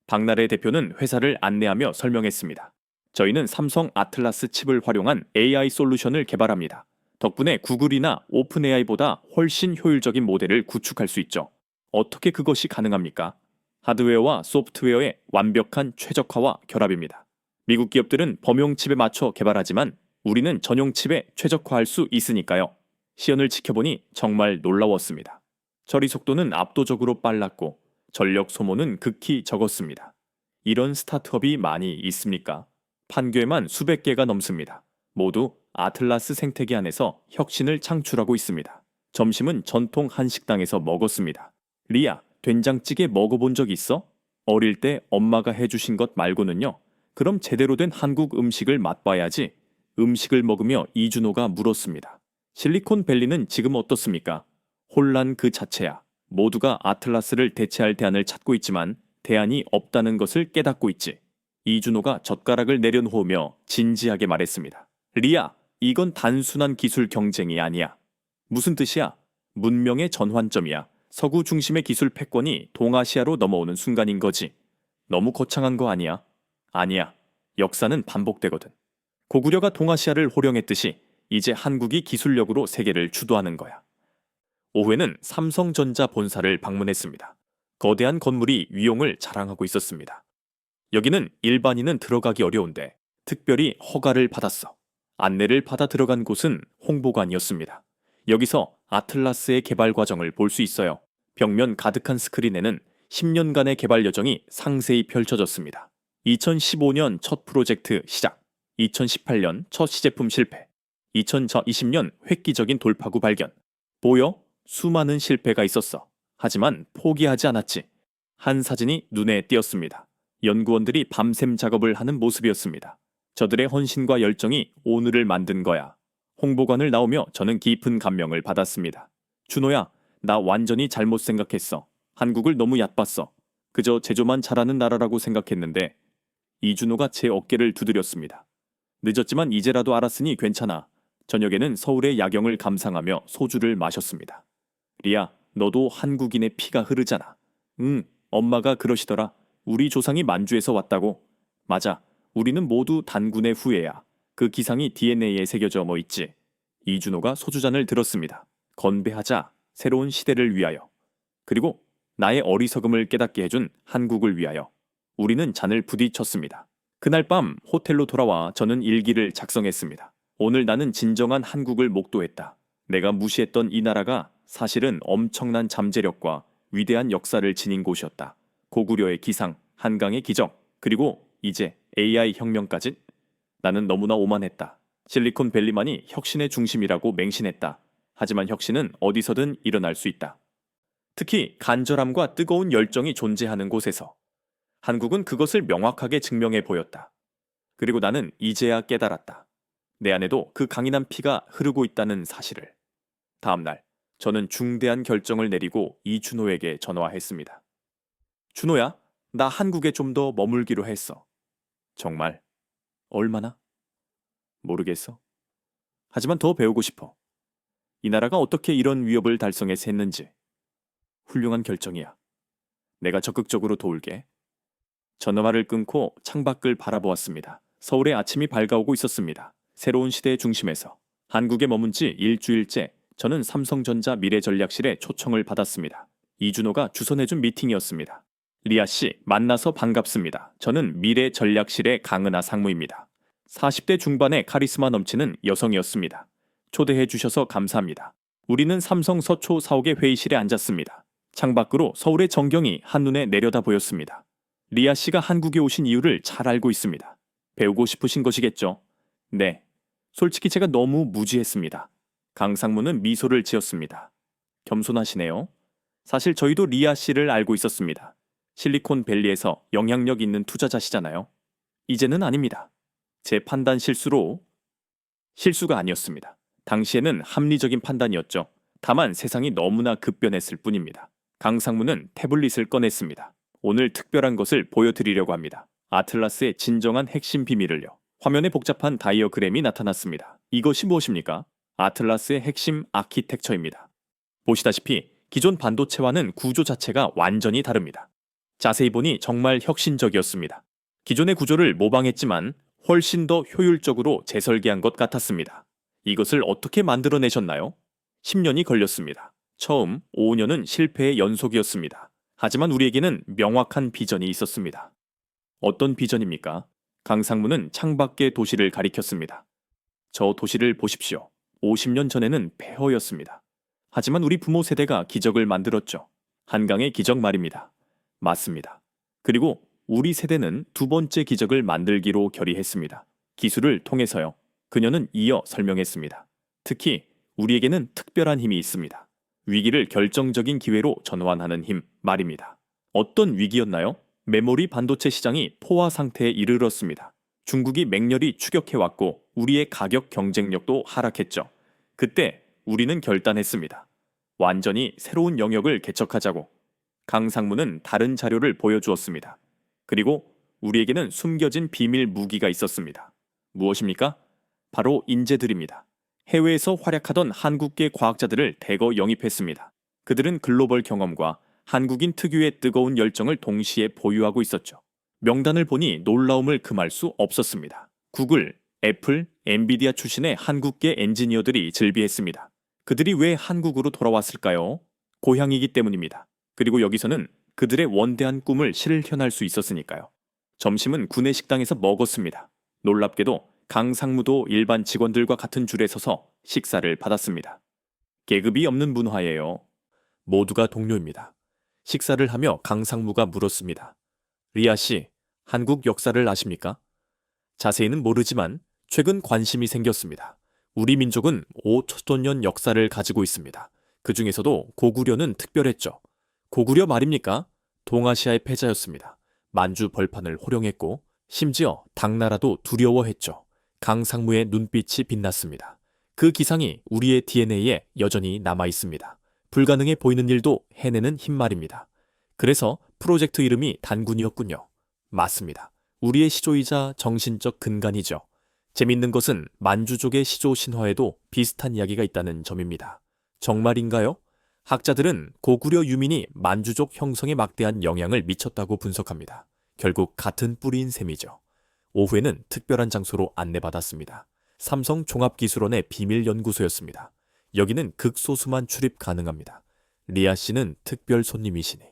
박나래 대표는 회사를 안내하며 설명했습니다. 저희는 삼성 아틀라스 칩을 활용한 AI 솔루션을 개발합니다. 덕분에 구글이나 오픈 AI보다 훨씬 효율적인 모델을 구축할 수 있죠. 어떻게 그것이 가능합니까? 하드웨어와 소프트웨어의 완벽한 최적화와 결합입니다. 미국 기업들은 범용 칩에 맞춰 개발하지만 우리는 전용 칩에 최적화할 수 있으니까요. 시연을 지켜보니 정말 놀라웠습니다. 처리 속도는 압도적으로 빨랐고 전력 소모는 극히 적었습니다. 이런 스타트업이 많이 있습니까? 판교에만 수백 개가 넘습니다. 모두 아틀라스 생태계 안에서 혁신을 창출하고 있습니다. 점심은 전통 한식당에서 먹었습니다. 리아, 된장찌개 먹어본 적 있어? 어릴 때 엄마가 해주신 것 말고는요. 그럼 제대로 된 한국 음식을 맛봐야지. 음식을 먹으며 이준호가 물었습니다. 실리콘밸리는 지금 어떻습니까? 혼란 그 자체야. 모두가 아틀라스를 대체할 대안을 찾고 있지만 대안이 없다는 것을 깨닫고 있지. 이준호가 젓가락을 내려놓으며 진지하게 말했습니다. 리아, 이건 단순한 기술 경쟁이 아니야. 무슨 뜻이야? 문명의 전환점이야. 서구 중심의 기술 패권이 동아시아로 넘어오는 순간인 거지. 너무 거창한 거 아니야? 아니야. 역사는 반복되거든. 고구려가 동아시아를 호령했듯이 이제 한국이 기술력으로 세계를 주도하는 거야. 오후에는 삼성전자 본사를 방문했습니다. 거대한 건물이 위용을 자랑하고 있었습니다. 여기는 일반인은 들어가기 어려운데 특별히 허가를 받았어. 안내를 받아 들어간 곳은 홍보관이었습니다. 여기서 아틀라스의 개발 과정을 볼 수 있어요. 벽면 가득한 스크린에는 10년간의 개발 여정이 상세히 펼쳐졌습니다. 2015년 첫 프로젝트 시작, 2018년 첫 시제품 실패, 2020년 획기적인 돌파구 발견. 보여? 수많은 실패가 있었어. 하지만 포기하지 않았지. 한 사진이 눈에 띄었습니다. 연구원들이 밤샘 작업을 하는 모습이었습니다. 저들의 헌신과 열정이 오늘을 만든 거야. 홍보관을 나오며 저는 깊은 감명을 받았습니다. 준호야, 나 완전히 잘못 생각했어. 한국을 너무 얕봤어. 그저 제조만 잘하는 나라라고 생각했는데. 이준호가 제 어깨를 두드렸습니다. 늦었지만 이제라도 알았으니 괜찮아. 저녁에는 서울의 야경을 감상하며 소주를 마셨습니다. 리아, 너도 한국인의 피가 흐르잖아. 응, 엄마가 그러시더라. 우리 조상이 만주에서 왔다고. 맞아. 우리는 모두 단군의 후예야. 그 기상이 DNA에 새겨져 뭐 있지. 이준호가 소주잔을 들었습니다. 건배하자. 새로운 시대를 위하여. 그리고 나의 어리석음을 깨닫게 해준 한국을 위하여. 우리는 잔을 부딪혔습니다. 그날 밤 호텔로 돌아와 저는 일기를 작성했습니다. 오늘 나는 진정한 한국을 목도했다. 내가 무시했던 이 나라가 사실은 엄청난 잠재력과 위대한 역사를 지닌 곳이었다. 고구려의 기상, 한강의 기적, 그리고 이제 AI 혁명까지. 나는 너무나 오만했다. 실리콘밸리만이 혁신의 중심이라고 맹신했다. 하지만 혁신은 어디서든 일어날 수 있다. 특히 간절함과 뜨거운 열정이 존재하는 곳에서. 한국은 그것을 명확하게 증명해 보였다. 그리고 나는 이제야 깨달았다. 내 안에도 그 강인한 피가 흐르고 있다는 사실을. 다음 날, 저는 중대한 결정을 내리고 이준호에게 전화했습니다. 준호야, 나 한국에 좀 더 머물기로 했어. 정말? 얼마나? 모르겠어. 하지만 더 배우고 싶어. 이 나라가 어떻게 이런 위협을 달성해서 했는지. 훌륭한 결정이야. 내가 적극적으로 도울게. 전화를 끊고 창밖을 바라보았습니다. 서울의 아침이 밝아오고 있었습니다. 새로운 시대의 중심에서. 한국에 머문 지 일주일째 저는 삼성전자 미래전략실에 초청을 받았습니다. 이준호가 주선해준 미팅이었습니다. 리아 씨, 만나서 반갑습니다. 저는 미래전략실의 강은하 상무입니다. 40대 중반의 카리스마 넘치는 여성이었습니다. 초대해 주셔서 감사합니다. 우리는 삼성 서초 사옥의 회의실에 앉았습니다. 창밖으로 서울의 전경이 한눈에 내려다 보였습니다. 리아 씨가 한국에 오신 이유를 잘 알고 있습니다. 배우고 싶으신 것이겠죠? 네. 솔직히 제가 너무 무지했습니다. 강상무는 미소를 지었습니다. 겸손하시네요. 사실 저희도 리아 씨를 알고 있었습니다. 실리콘밸리에서 영향력 있는 투자자시잖아요. 이제는 아닙니다. 제 판단 실수가 아니었습니다. 당시에는 합리적인 판단이었죠. 다만 세상이 너무나 급변했을 뿐입니다. 강상무는 태블릿을 꺼냈습니다. 오늘 특별한 것을 보여드리려고 합니다. 아틀라스의 진정한 핵심 비밀을요. 화면에 복잡한 다이어그램이 나타났습니다. 이것이 무엇입니까? 아틀라스의 핵심 아키텍처입니다. 보시다시피 기존 반도체와는 구조 자체가 완전히 다릅니다. 자세히 보니 정말 혁신적이었습니다. 기존의 구조를 모방했지만 훨씬 더 효율적으로 재설계한 것 같았습니다. 이것을 어떻게 만들어내셨나요? 10년이 걸렸습니다. 처음 5년은 실패의 연속이었습니다. 하지만 우리에게는 명확한 비전이 있었습니다. 어떤 비전입니까? 강상무는 창밖의 도시를 가리켰습니다. 저 도시를 보십시오. 50년 전에는 폐허였습니다. 하지만 우리 부모 세대가 기적을 만들었죠. 한강의 기적 말입니다. 맞습니다. 그리고 우리 세대는 두 번째 기적을 만들기로 결의했습니다. 기술을 통해서요. 그녀는 이어 설명했습니다. 특히 우리에게는 특별한 힘이 있습니다. 위기를 결정적인 기회로 전환하는 힘 말입니다. 어떤 위기였나요? 메모리 반도체 시장이 포화 상태에 이르렀습니다. 중국이 맹렬히 추격해왔고 우리의 가격 경쟁력도 하락했죠. 그때 우리는 결단했습니다. 완전히 새로운 영역을 개척하자고. 강상무는 다른 자료를 보여주었습니다. 그리고 우리에게는 숨겨진 비밀 무기가 있었습니다. 무엇입니까? 바로 인재들입니다. 해외에서 활약하던 한국계 과학자들을 대거 영입했습니다. 그들은 글로벌 경험과 한국인 특유의 뜨거운 열정을 동시에 보유하고 있었죠. 명단을 보니 놀라움을 금할 수 없었습니다. 구글, 애플, 엔비디아 출신의 한국계 엔지니어들이 즐비했습니다. 그들이 왜 한국으로 돌아왔을까요? 고향이기 때문입니다. 그리고 여기서는 그들의 원대한 꿈을 실현할 수 있었으니까요. 점심은 구내 식당에서 먹었습니다. 놀랍게도 강상무도 일반 직원들과 같은 줄에 서서 식사를 받았습니다. 계급이 없는 문화예요. 모두가 동료입니다. 식사를 하며 강상무가 물었습니다. 리아 씨, 한국 역사를 아십니까? 자세히는 모르지만 최근 관심이 생겼습니다. 우리 민족은 5천년 역사를 가지고 있습니다. 그 중에서도 고구려는 특별했죠. 고구려 말입니까? 동아시아의 패자였습니다. 만주 벌판을 호령했고 심지어 당나라도 두려워했죠. 강상무의 눈빛이 빛났습니다. 그 기상이 우리의 DNA에 여전히 남아 있습니다. 불가능해 보이는 일도 해내는 힘 말입니다. 그래서 프로젝트 이름이 단군이었군요. 맞습니다. 우리의 시조이자 정신적 근간이죠. 재밌는 것은 만주족의 시조 신화에도 비슷한 이야기가 있다는 점입니다. 정말인가요? 학자들은 고구려 유민이 만주족 형성에 막대한 영향을 미쳤다고 분석합니다. 결국 같은 뿌리인 셈이죠. 오후에는 특별한 장소로 안내받았습니다. 삼성 종합기술원의 비밀연구소였습니다. 여기는 극소수만 출입 가능합니다. 리아 씨는 특별 손님이시니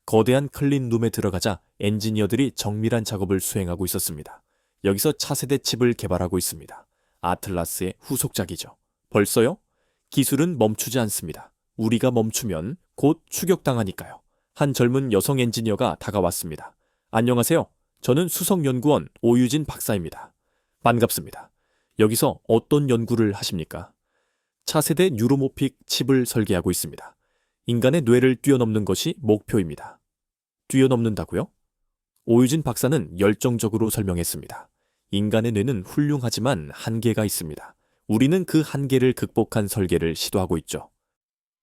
거대한 클린룸에 들어가자 엔지니어들이 정밀한 작업을 수행하고 있었습니다. 여기서 차세대 칩을 개발하고 있습니다. 아틀라스의 후속작이죠. 벌써요? 기술은 멈추지 않습니다. 우리가 멈추면 곧 추격당하니까요. 한 젊은 여성 엔지니어가 다가왔습니다. 안녕하세요. 저는 수석연구원 오유진 박사입니다. 반갑습니다. 여기서 어떤 연구를 하십니까? 차세대 뉴로모픽 칩을 설계하고 있습니다. 인간의 뇌를 뛰어넘는 것이 목표입니다. 뛰어넘는다고요? 오유진 박사는 열정적으로 설명했습니다. 인간의 뇌는 훌륭하지만 한계가 있습니다. 우리는 그 한계를 극복한 설계를 시도하고 있죠.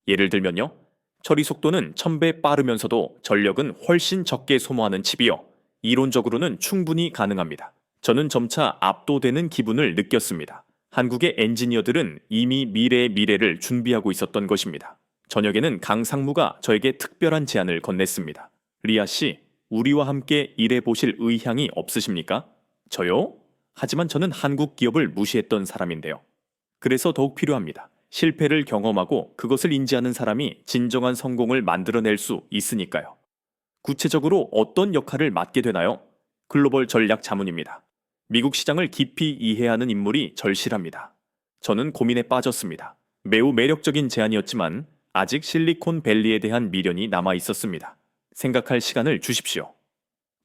예를 들면요. 처리 속도는 1000배 빠르면서도 전력은 훨씬 적게 소모하는 칩이요. 이론적으로는 충분히 가능합니다. 저는 점차 압도되는 기분을 느꼈습니다. 한국의 엔지니어들은 이미 미래의 미래를 준비하고 있었던 것입니다. 저녁에는 강상무가 저에게 특별한 제안을 건넸습니다. 리아 씨, 우리와 함께 일해보실 의향이 없으십니까? 저요? 하지만 저는 한국 기업을 무시했던 사람인데요. 그래서 더욱 필요합니다. 실패를 경험하고 그것을 인지하는 사람이 진정한 성공을 만들어낼 수 있으니까요. 구체적으로 어떤 역할을 맡게 되나요? 글로벌 전략 자문입니다. 미국 시장을 깊이 이해하는 인물이 절실합니다. 저는 고민에 빠졌습니다. 매우 매력적인 제안이었지만 아직 실리콘밸리에 대한 미련이 남아 있었습니다. 생각할 시간을 주십시오.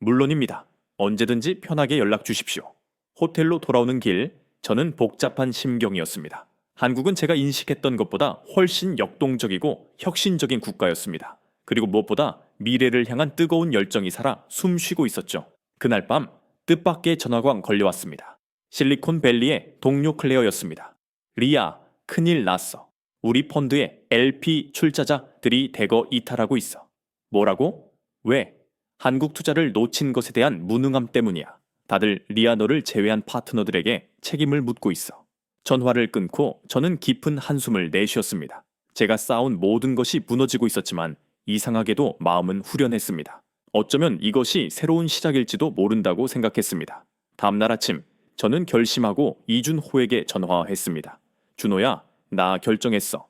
물론입니다. 언제든지 편하게 연락 주십시오. 호텔로 돌아오는 길, 저는 복잡한 심경이었습니다. 한국은 제가 인식했던 것보다 훨씬 역동적이고 혁신적인 국가였습니다. 그리고 무엇보다 미래를 향한 뜨거운 열정이 살아 숨쉬고 있었죠. 그날 밤 뜻밖의 전화가 걸려왔습니다. 실리콘밸리의 동료 클레어였습니다. 리아, 큰일 났어. 우리 펀드에 LP 출자자들이 대거 이탈하고 있어. 뭐라고? 왜? 한국 투자를 놓친 것에 대한 무능함 때문이야. 다들 리아 너를 제외한 파트너들에게 책임을 묻고 있어. 전화를 끊고 저는 깊은 한숨을 내쉬었습니다. 제가 쌓아온 모든 것이 무너지고 있었지만 이상하게도 마음은 후련했습니다. 어쩌면 이것이 새로운 시작일지도 모른다고 생각했습니다. 다음날 아침 저는 결심하고 이준호에게 전화했습니다. 준호야, 나 결정했어.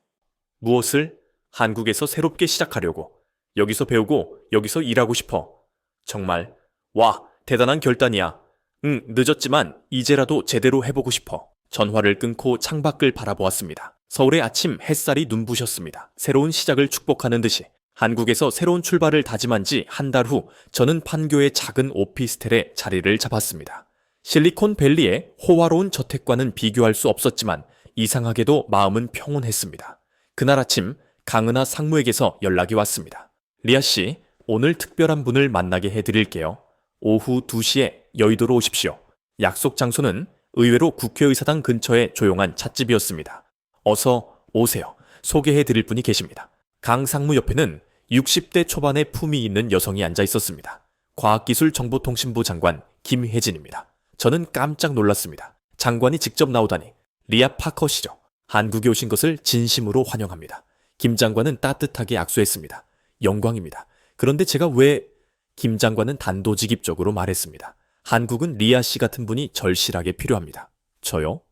무엇을? 한국에서 새롭게 시작하려고. 여기서 배우고 여기서 일하고 싶어. 정말? 와, 대단한 결단이야. 응, 늦었지만 이제라도 제대로 해보고 싶어. 전화를 끊고 창밖을 바라보았습니다. 서울의 아침 햇살이 눈부셨습니다. 새로운 시작을 축복하는 듯이. 한국에서 새로운 출발을 다짐한 지 한 달 후 저는 판교의 작은 오피스텔에 자리를 잡았습니다. 실리콘밸리의 호화로운 저택과는 비교할 수 없었지만 이상하게도 마음은 평온했습니다. 그날 아침 강은하 상무에게서 연락이 왔습니다. 리아 씨, 오늘 특별한 분을 만나게 해드릴게요. 오후 2시에 여의도로 오십시오. 약속 장소는 의외로 국회의사당 근처의 조용한 찻집이었습니다. 어서 오세요. 소개해드릴 분이 계십니다. 강 상무 옆에는 60대 초반의 품이 있는 여성이 앉아 있었습니다. 과학기술정보통신부 장관 김혜진입니다. 저는 깜짝 놀랐습니다. 장관이 직접 나오다니. 리아 파커시죠. 한국에 오신 것을 진심으로 환영합니다. 김 장관은 따뜻하게 악수했습니다. 영광입니다. 그런데 제가 왜... 김 장관은 단도직입적으로 말했습니다. 한국은 리아 씨 같은 분이 절실하게 필요합니다. 저요?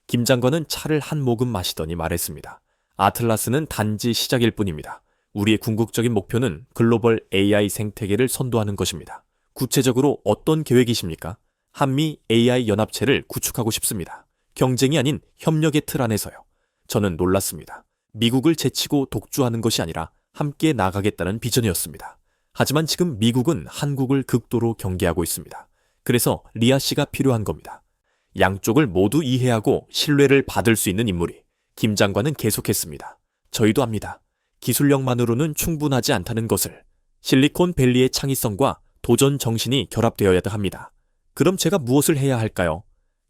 김 장관은 차를 한 모금 마시더니 말했습니다. 아틀라스는 단지 시작일 뿐입니다. 우리의 궁극적인 목표는 글로벌 AI 생태계를 선도하는 것입니다. 구체적으로 어떤 계획이십니까? 한미 AI 연합체를 구축하고 싶습니다. 경쟁이 아닌 협력의 틀 안에서요. 저는 놀랐습니다. 미국을 제치고 독주하는 것이 아니라 함께 나가겠다는 비전이었습니다. 하지만 지금 미국은 한국을 극도로 경계하고 있습니다. 그래서 리아 씨가 필요한 겁니다. 양쪽을 모두 이해하고 신뢰를 받을 수 있는 인물이. 김 장관은 계속했습니다. 저희도 압니다. 기술력만으로는 충분하지 않다는 것을. 실리콘밸리의 창의성과 도전 정신이 결합되어야 합니다. 그럼 제가 무엇을 해야 할까요?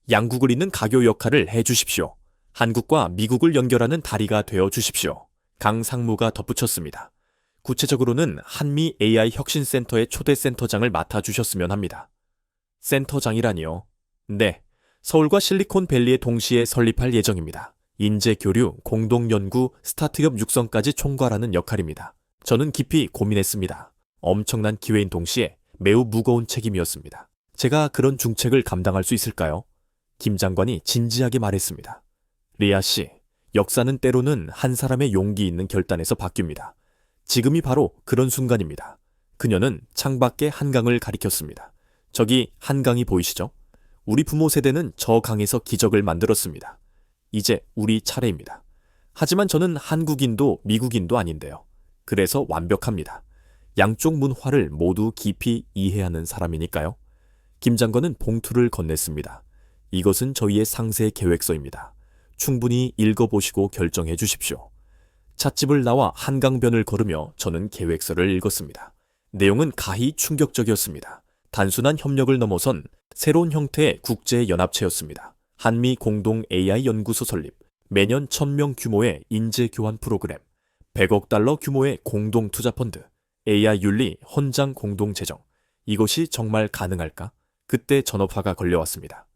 양국을 잇는 가교 역할을 해주십시오. 한국과 미국을 연결하는 다리가 되어 주십시오. 강 상무가 덧붙였습니다. 구체적으로는 한미 AI 혁신센터의 초대 센터장을 맡아주셨으면 합니다. 센터장이라니요? 네, 서울과 실리콘밸리에 동시에 설립할 예정입니다. 인재 교류, 공동연구, 스타트업 육성까지 총괄하는 역할입니다. 저는 깊이 고민했습니다. 엄청난 기회인 동시에 매우 무거운 책임이었습니다. 제가 그런 중책을 감당할 수 있을까요? 김 장관이 진지하게 말했습니다. 리아 씨, 역사는 때로는 한 사람의 용기 있는 결단에서 바뀝니다. 지금이 바로 그런 순간입니다. 그녀는 창밖에 한강을 가리켰습니다. 저기 한강이 보이시죠? 우리 부모 세대는 저 강에서 기적을 만들었습니다. 이제 우리 차례입니다. 하지만 저는 한국인도 미국인도 아닌데요. 그래서 완벽합니다. 양쪽 문화를 모두 깊이 이해하는 사람이니까요. 김 장관은 봉투를 건넸습니다. 이것은 저희의 상세 계획서입니다. 충분히 읽어보시고 결정해 주십시오. 찻집을 나와 한강변을 걸으며 저는 계획서를 읽었습니다. 내용은 가히 충격적이었습니다. 단순한 협력을 넘어선 새로운 형태의 국제연합체였습니다. 한미 공동 AI 연구소 설립, 매년 1000명 규모의 인재 교환 프로그램, 100억 달러 규모의 공동 투자 펀드, AI 윤리 헌장 공동 제정. 이것이 정말 가능할까? 그때 전화가 걸려왔습니다.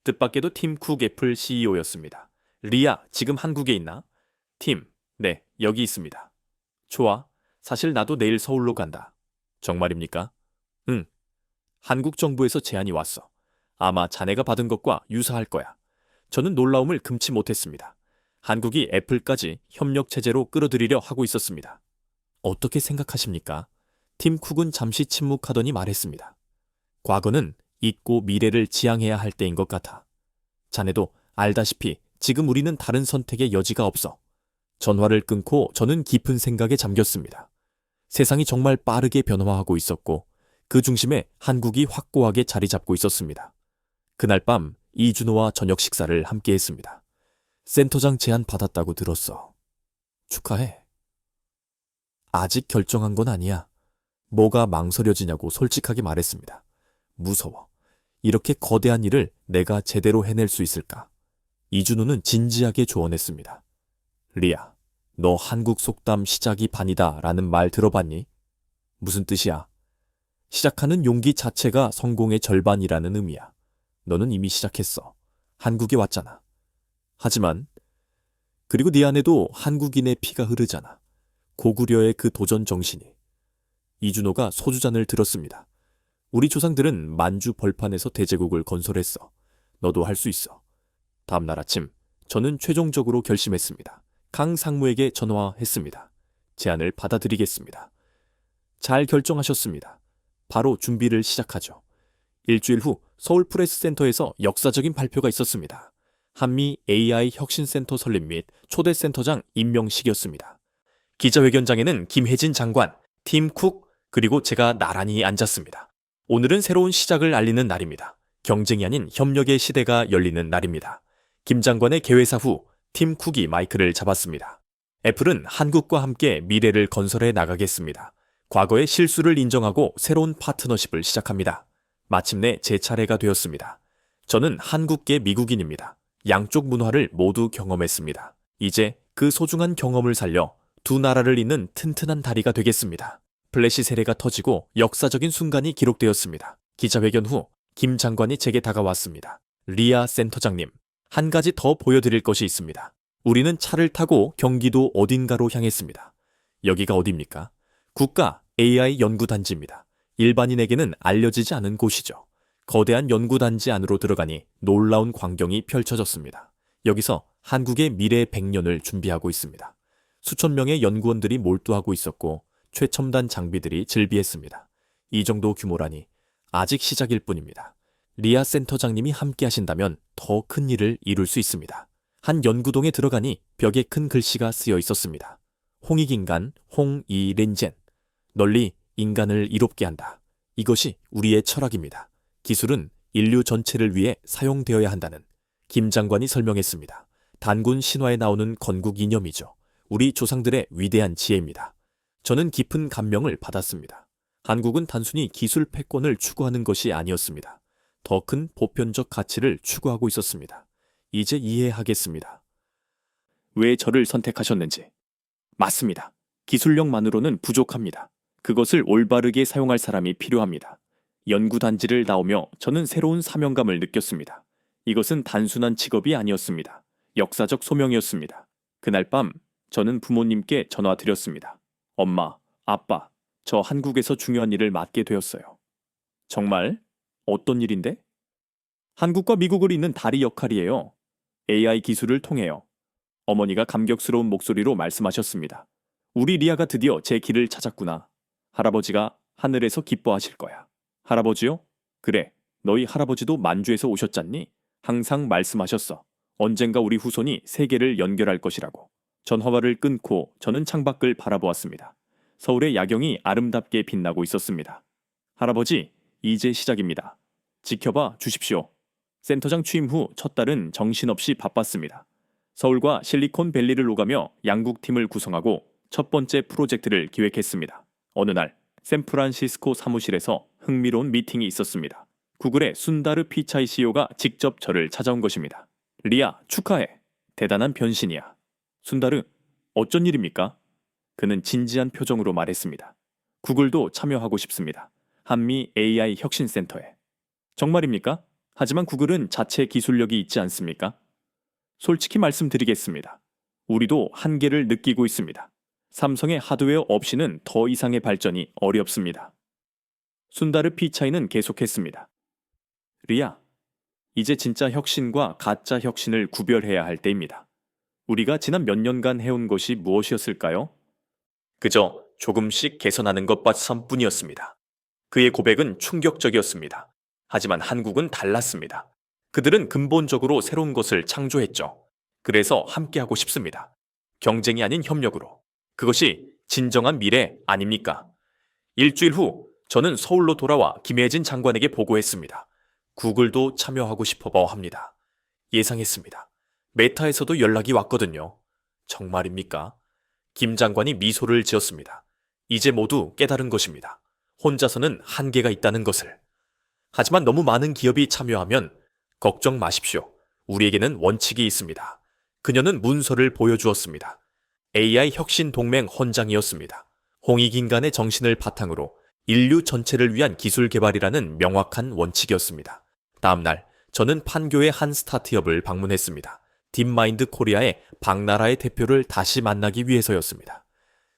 뜻밖에도 팀 쿡 애플 CEO였습니다. 리아, 지금 한국에 있나? 팀, 네, 여기 있습니다. 좋아. 사실 나도 내일 서울로 간다. 정말입니까? 응. 한국 정부에서 제안이 왔어. 아마 자네가 받은 것과 유사할 거야. 저는 놀라움을 금치 못했습니다. 한국이 애플까지 협력 체제로 끌어들이려 하고 있었습니다. 어떻게 생각하십니까? 팀 쿡은 잠시 침묵하더니 말했습니다. 과거는 잊고 미래를 지향해야 할 때인 것 같아. 자네도 알다시피 지금 우리는 다른 선택의 여지가 없어. 전화를 끊고 저는 깊은 생각에 잠겼습니다. 세상이 정말 빠르게 변화하고 있었고 그 중심에 한국이 확고하게 자리 잡고 있었습니다. 그날 밤 이준호와 저녁 식사를 함께 했습니다. 센터장 제안 받았다고 들었어. 축하해. 아직 결정한 건 아니야. 뭐가 망설여지냐고 솔직하게 말했습니다. 무서워. 이렇게 거대한 일을 내가 제대로 해낼 수 있을까? 이준호는 진지하게 조언했습니다. 리아, 너 한국 속담 시작이 반이다 라는 말 들어봤니? 무슨 뜻이야? 시작하는 용기 자체가 성공의 절반이라는 의미야. 너는 이미 시작했어. 한국에 왔잖아. 하지만 그리고 네 안에도 한국인의 피가 흐르잖아. 고구려의 그 도전 정신이. 이준호가 소주잔을 들었습니다. 우리 조상들은 만주 벌판에서 대제국을 건설했어. 너도 할 수 있어. 다음 날 아침 저는 최종적으로 결심했습니다. 강 상무에게 전화했습니다. 제안을 받아들이겠습니다. 잘 결정하셨습니다. 바로 준비를 시작하죠. 일주일 후 서울 프레스센터에서 역사적인 발표가 있었습니다. 한미 AI 혁신센터 설립 및 초대 센터장 임명식이었습니다. 기자회견장에는 김혜진 장관, 팀 쿡, 그리고 제가 나란히 앉았습니다. 오늘은 새로운 시작을 알리는 날입니다. 경쟁이 아닌 협력의 시대가 열리는 날입니다. 김 장관의 개회사 후 팀 쿡이 마이크를 잡았습니다. 애플은 한국과 함께 미래를 건설해 나가겠습니다. 과거의 실수를 인정하고 새로운 파트너십을 시작합니다. 마침내 제 차례가 되었습니다. 저는 한국계 미국인입니다. 양쪽 문화를 모두 경험했습니다. 이제 그 소중한 경험을 살려 두 나라를 잇는 튼튼한 다리가 되겠습니다. 플래시 세례가 터지고 역사적인 순간이 기록되었습니다. 기자회견 후 김 장관이 제게 다가왔습니다. 리아 센터장님, 한 가지 더 보여드릴 것이 있습니다. 우리는 차를 타고 경기도 어딘가로 향했습니다. 여기가 어디입니까? 국가 AI 연구단지입니다. 일반인에게는 알려지지 않은 곳이죠. 거대한 연구단지 안으로 들어가니 놀라운 광경이 펼쳐졌습니다. 여기서 한국의 미래 100년을 준비하고 있습니다. 수천 명의 연구원들이 몰두하고 있었고 최첨단 장비들이 즐비했습니다. 이 정도 규모라니 아직 시작일 뿐입니다. 리아 센터장님이 함께 하신다면 더 큰 일을 이룰 수 있습니다. 한 연구동에 들어가니 벽에 큰 글씨가 쓰여 있었습니다. 홍익인간 홍이렌젠. 널리 인간을 이롭게 한다. 이것이 우리의 철학입니다. 기술은 인류 전체를 위해 사용되어야 한다는 김 장관이 설명했습니다. 단군 신화에 나오는 건국 이념이죠. 우리 조상들의 위대한 지혜입니다. 저는 깊은 감명을 받았습니다. 한국은 단순히 기술 패권을 추구하는 것이 아니었습니다. 더 큰 보편적 가치를 추구하고 있었습니다. 이제 이해하겠습니다. 왜 저를 선택하셨는지. 맞습니다. 기술력만으로는 부족합니다. 그것을 올바르게 사용할 사람이 필요합니다. 연구단지를 나오며 저는 새로운 사명감을 느꼈습니다. 이것은 단순한 직업이 아니었습니다. 역사적 소명이었습니다. 그날 밤 저는 부모님께 전화드렸습니다. 엄마, 아빠, 저 한국에서 중요한 일을 맡게 되었어요. 정말? 어떤 일인데? 한국과 미국을 잇는 다리 역할이에요. AI 기술을 통해요. 어머니가 감격스러운 목소리로 말씀하셨습니다. 우리 리아가 드디어 제 길을 찾았구나. 할아버지가 하늘에서 기뻐하실 거야. 할아버지요? 그래, 너희 할아버지도 만주에서 오셨잖니? 항상 말씀하셨어. 언젠가 우리 후손이 세계를 연결할 것이라고. 전화화를 끊고 저는 창밖을 바라보았습니다. 서울의 야경이 아름답게 빛나고 있었습니다. 할아버지, 이제 시작입니다. 지켜봐 주십시오. 센터장 취임 후 첫 달은 정신없이 바빴습니다. 서울과 실리콘밸리를 오가며 양국팀을 구성하고 첫 번째 프로젝트를 기획했습니다. 어느 날 샌프란시스코 사무실에서 흥미로운 미팅이 있었습니다. 구글의 순다르 피차이 CEO가 직접 저를 찾아온 것입니다. 리아, 축하해. 대단한 변신이야. 순다르, 어쩐 일입니까? 그는 진지한 표정으로 말했습니다. 구글도 참여하고 싶습니다. 한미 AI 혁신센터에. 정말입니까? 하지만 구글은 자체 기술력이 있지 않습니까? 솔직히 말씀드리겠습니다. 우리도 한계를 느끼고 있습니다. 삼성의 하드웨어 없이는 더 이상의 발전이 어렵습니다. 순다르 피차이는 계속했습니다. 리아, 이제 진짜 혁신과 가짜 혁신을 구별해야 할 때입니다. 우리가 지난 몇 년간 해온 것이 무엇이었을까요? 그저 조금씩 개선하는 것뿐이었습니다. 그의 고백은 충격적이었습니다. 하지만 한국은 달랐습니다. 그들은 근본적으로 새로운 것을 창조했죠. 그래서 함께하고 싶습니다. 경쟁이 아닌 협력으로. 그것이 진정한 미래 아닙니까? 일주일 후 저는 서울로 돌아와 김혜진 장관에게 보고했습니다. 구글도 참여하고 싶어 합니다. 예상했습니다. 메타에서도 연락이 왔거든요. 정말입니까? 김 장관이 미소를 지었습니다. 이제 모두 깨달은 것입니다. 혼자서는 한계가 있다는 것을. 하지만 너무 많은 기업이 참여하면 걱정 마십시오. 우리에게는 원칙이 있습니다. 그녀는 문서를 보여주었습니다. AI 혁신 동맹 헌장이었습니다. 홍익인간의 정신을 바탕으로 인류 전체를 위한 기술 개발이라는 명확한 원칙이었습니다. 다음 날 저는 판교의 한 스타트업을 방문했습니다. 딥마인드 코리아의 박나라의 대표를 다시 만나기 위해서였습니다.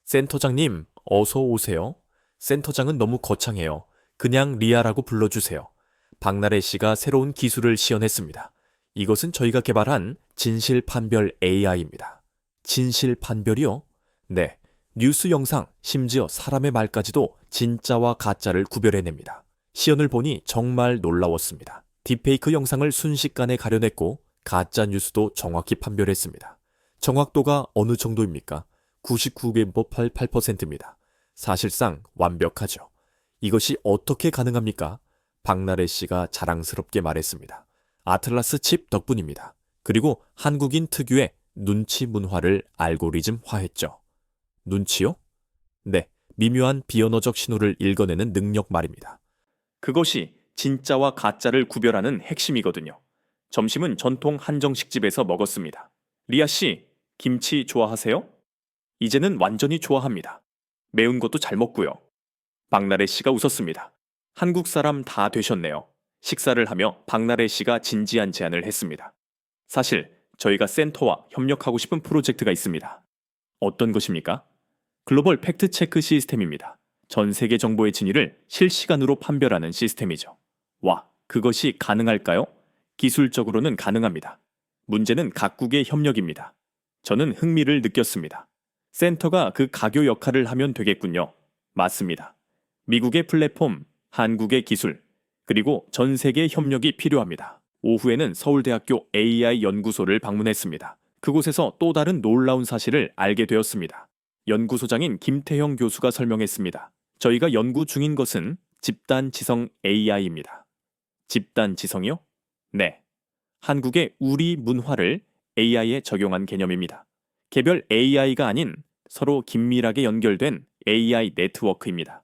센터장님, 어서 오세요. 센터장은 너무 거창해요. 그냥 리아라고 불러주세요. 박나래 씨가 새로운 기술을 시연했습니다. 이것은 저희가 개발한 진실판별 AI입니다. 진실판별이요? 네, 뉴스 영상, 심지어 사람의 말까지도 진짜와 가짜를 구별해냅니다. 시연을 보니 정말 놀라웠습니다. 딥페이크 영상을 순식간에 가려냈고 가짜 뉴스도 정확히 판별했습니다. 정확도가 어느 정도입니까? 99.88%입니다. 사실상 완벽하죠. 이것이 어떻게 가능합니까? 박나래 씨가 자랑스럽게 말했습니다. 아틀라스 칩 덕분입니다. 그리고 한국인 특유의 눈치 문화를 알고리즘화했죠. 눈치요? 네, 미묘한 비언어적 신호를 읽어내는 능력 말입니다. 그것이 진짜와 가짜를 구별하는 핵심이거든요. 점심은 전통 한정식집에서 먹었습니다. 리아 씨, 김치 좋아하세요? 이제는 완전히 좋아합니다. 매운 것도 잘 먹고요. 박나래 씨가 웃었습니다. 한국 사람 다 되셨네요. 식사를 하며 박나래 씨가 진지한 제안을 했습니다. 사실 저희가 센터와 협력하고 싶은 프로젝트가 있습니다. 어떤 것입니까? 글로벌 팩트 체크 시스템입니다. 전 세계 정보의 진위를 실시간으로 판별하는 시스템이죠. 와, 그것이 가능할까요? 기술적으로는 가능합니다. 문제는 각국의 협력입니다. 저는 흥미를 느꼈습니다. 센터가 그 가교 역할을 하면 되겠군요. 맞습니다. 미국의 플랫폼, 한국의 기술, 그리고 전 세계 협력이 필요합니다. 오후에는 서울대학교 AI 연구소를 방문했습니다. 그곳에서 또 다른 놀라운 사실을 알게 되었습니다. 연구소장인 김태형 교수가 설명했습니다. 저희가 연구 중인 것은 집단 지성 AI입니다. 집단 지성이요? 네. 한국의 우리 문화를 AI에 적용한 개념입니다. 개별 AI가 아닌 서로 긴밀하게 연결된 AI 네트워크입니다.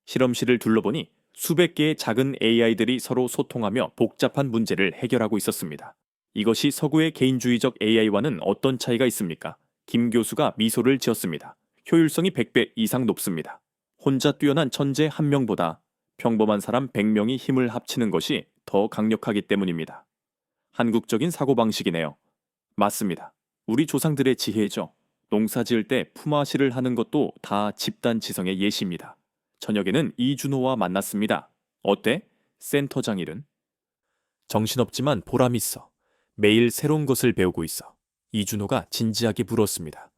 실험실을 둘러보니 수백 개의 작은 AI들이 서로 소통하며 복잡한 문제를 해결하고 있었습니다. 이것이 서구의 개인주의적 AI와는 어떤 차이가 있습니까? 김 교수가 미소를 지었습니다. 효율성이 100배 이상 높습니다. 혼자 뛰어난 천재 한 명보다 평범한 사람 100명이 힘을 합치는 것이 더 강력하기 때문입니다. 한국적인 사고방식이네요. 맞습니다. 우리 조상들의 지혜죠. 농사 지을 때 품앗이를 하는 것도 다 집단 지성의 예시입니다. 저녁에는 이준호와 만났습니다. 어때? 센터장 일은? 정신없지만 보람 있어. 매일 새로운 것을 배우고 있어. 이준호가 진지하게 물었습니다.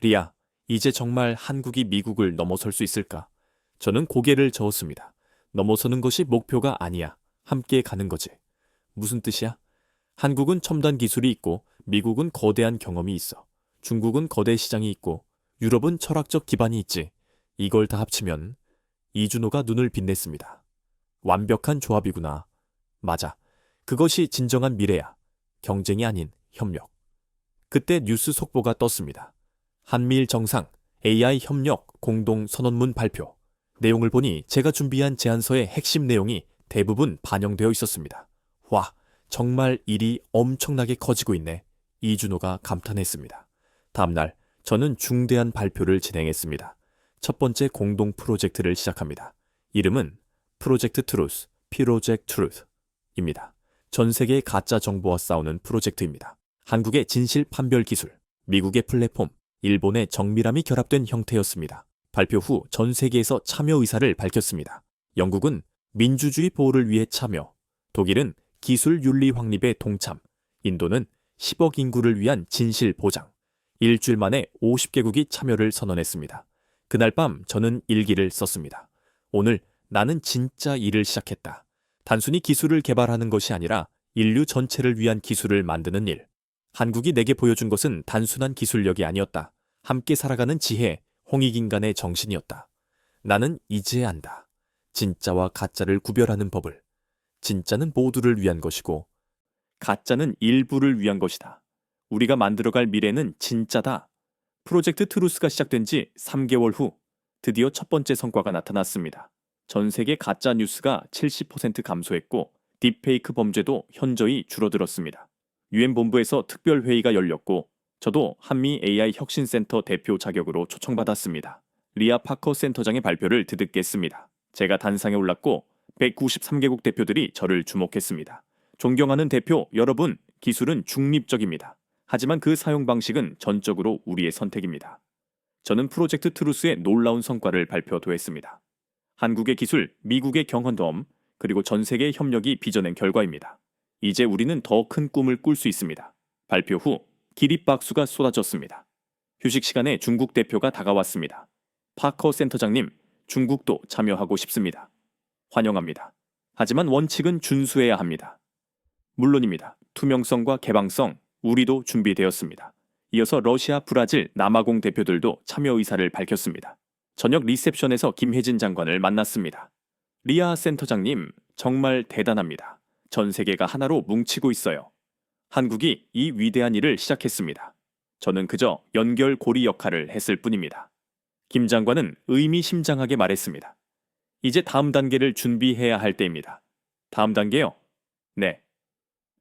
리아, 이제 정말 한국이 미국을 넘어설 수 있을까? 저는 고개를 저었습니다. 넘어서는 것이 목표가 아니야. 함께 가는 거지. 무슨 뜻이야? 한국은 첨단 기술이 있고 미국은 거대한 경험이 있어. 중국은 거대 시장이 있고 유럽은 철학적 기반이 있지. 이걸 다 합치면 이준호가 눈을 빛냈습니다. 완벽한 조합이구나. 맞아. 그것이 진정한 미래야. 경쟁이 아닌 협력. 그때 뉴스 속보가 떴습니다. 한미일 정상 AI 협력 공동 선언문 발표. 내용을 보니 제가 준비한 제안서의 핵심 내용이 대부분 반영되어 있었습니다. 와, 정말 일이 엄청나게 커지고 있네. 이준호가 감탄했습니다. 다음날 저는 중대한 발표를 진행했습니다. 첫 번째 공동 프로젝트를 시작합니다. 이름은 프로젝트 트루스, 피로젝트 트루스입니다. 전 세계의 가짜 정보와 싸우는 프로젝트입니다. 한국의 진실 판별 기술, 미국의 플랫폼, 일본의 정밀함이 결합된 형태였습니다. 발표 후 전 세계에서 참여 의사를 밝혔습니다. 영국은 민주주의 보호를 위해 참여, 독일은 기술 윤리 확립에 동참, 인도는 10억 인구를 위한 진실 보장. 일주일 만에 50개국이 참여를 선언했습니다. 그날 밤 저는 일기를 썼습니다. 오늘 나는 진짜 일을 시작했다. 단순히 기술을 개발하는 것이 아니라 인류 전체를 위한 기술을 만드는 일. 한국이 내게 보여준 것은 단순한 기술력이 아니었다. 함께 살아가는 지혜, 홍익인간의 정신이었다. 나는 이제 안다. 진짜와 가짜를 구별하는 법을. 진짜는 모두를 위한 것이고 가짜는 일부를 위한 것이다. 우리가 만들어갈 미래는 진짜다. 프로젝트 트루스가 시작된 지 3개월 후 드디어 첫 번째 성과가 나타났습니다. 전 세계 가짜 뉴스가 70% 감소했고 딥페이크 범죄도 현저히 줄어들었습니다. 유엔 본부에서 특별 회의가 열렸고 저도 한미 AI 혁신센터 대표 자격으로 초청받았습니다. 리아 파커 센터장의 발표를 듣겠습니다. 제가 단상에 올랐고 193개국 대표들이 저를 주목했습니다. 존경하는 대표 여러분, 기술은 중립적입니다. 하지만 그 사용 방식은 전적으로 우리의 선택입니다. 저는 프로젝트 트루스의 놀라운 성과를 발표했습니다. 한국의 기술, 미국의 경험, 그리고 전 세계의 협력이 빚어낸 결과입니다. 이제 우리는 더 큰 꿈을 꿀 수 있습니다. 발표 후 기립박수가 쏟아졌습니다. 휴식 시간에 중국 대표가 다가왔습니다. 파커 센터장님, 중국도 참여하고 싶습니다. 환영합니다. 하지만 원칙은 준수해야 합니다. 물론입니다. 투명성과 개방성, 우리도 준비되었습니다. 이어서 러시아, 브라질, 남아공 대표들도 참여 의사를 밝혔습니다. 저녁 리셉션에서 김혜진 장관을 만났습니다. 리아 센터장님, 정말 대단합니다. 전 세계가 하나로 뭉치고 있어요. 한국이 이 위대한 일을 시작했습니다. 저는 그저 연결고리 역할을 했을 뿐입니다. 김 장관은 의미심장하게 말했습니다. 이제 다음 단계를 준비해야 할 때입니다. 다음 단계요? 네.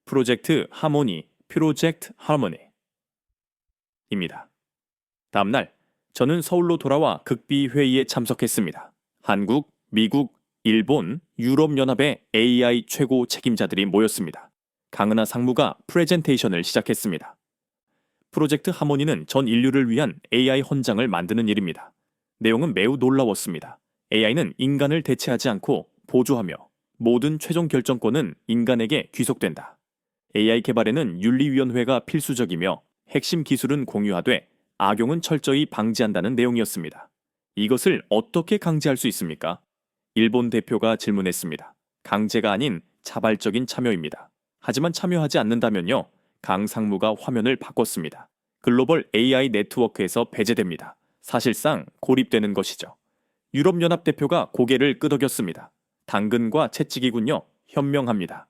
프로젝트 하모니, 프로젝트 하모니입니다. 다음 날, 저는 서울로 돌아와 극비 회의에 참석했습니다. 한국, 미국, 일본, 유럽연합의 AI 최고 책임자들이 모였습니다. 강은하 상무가 프레젠테이션을 시작했습니다. 프로젝트 하모니는 전 인류를 위한 AI 헌장을 만드는 일입니다. 내용은 매우 놀라웠습니다. AI는 인간을 대체하지 않고 보조하며 모든 최종 결정권은 인간에게 귀속된다. AI 개발에는 윤리위원회가 필수적이며 핵심 기술은 공유하되 악용은 철저히 방지한다는 내용이었습니다. 이것을 어떻게 강제할 수 있습니까? 일본 대표가 질문했습니다. 강제가 아닌 자발적인 참여입니다. 하지만 참여하지 않는다면요? 강 상무가 화면을 바꿨습니다. 글로벌 AI 네트워크에서 배제됩니다. 사실상 고립되는 것이죠. 유럽연합 대표가 고개를 끄덕였습니다. 당근과 채찍이군요. 현명합니다.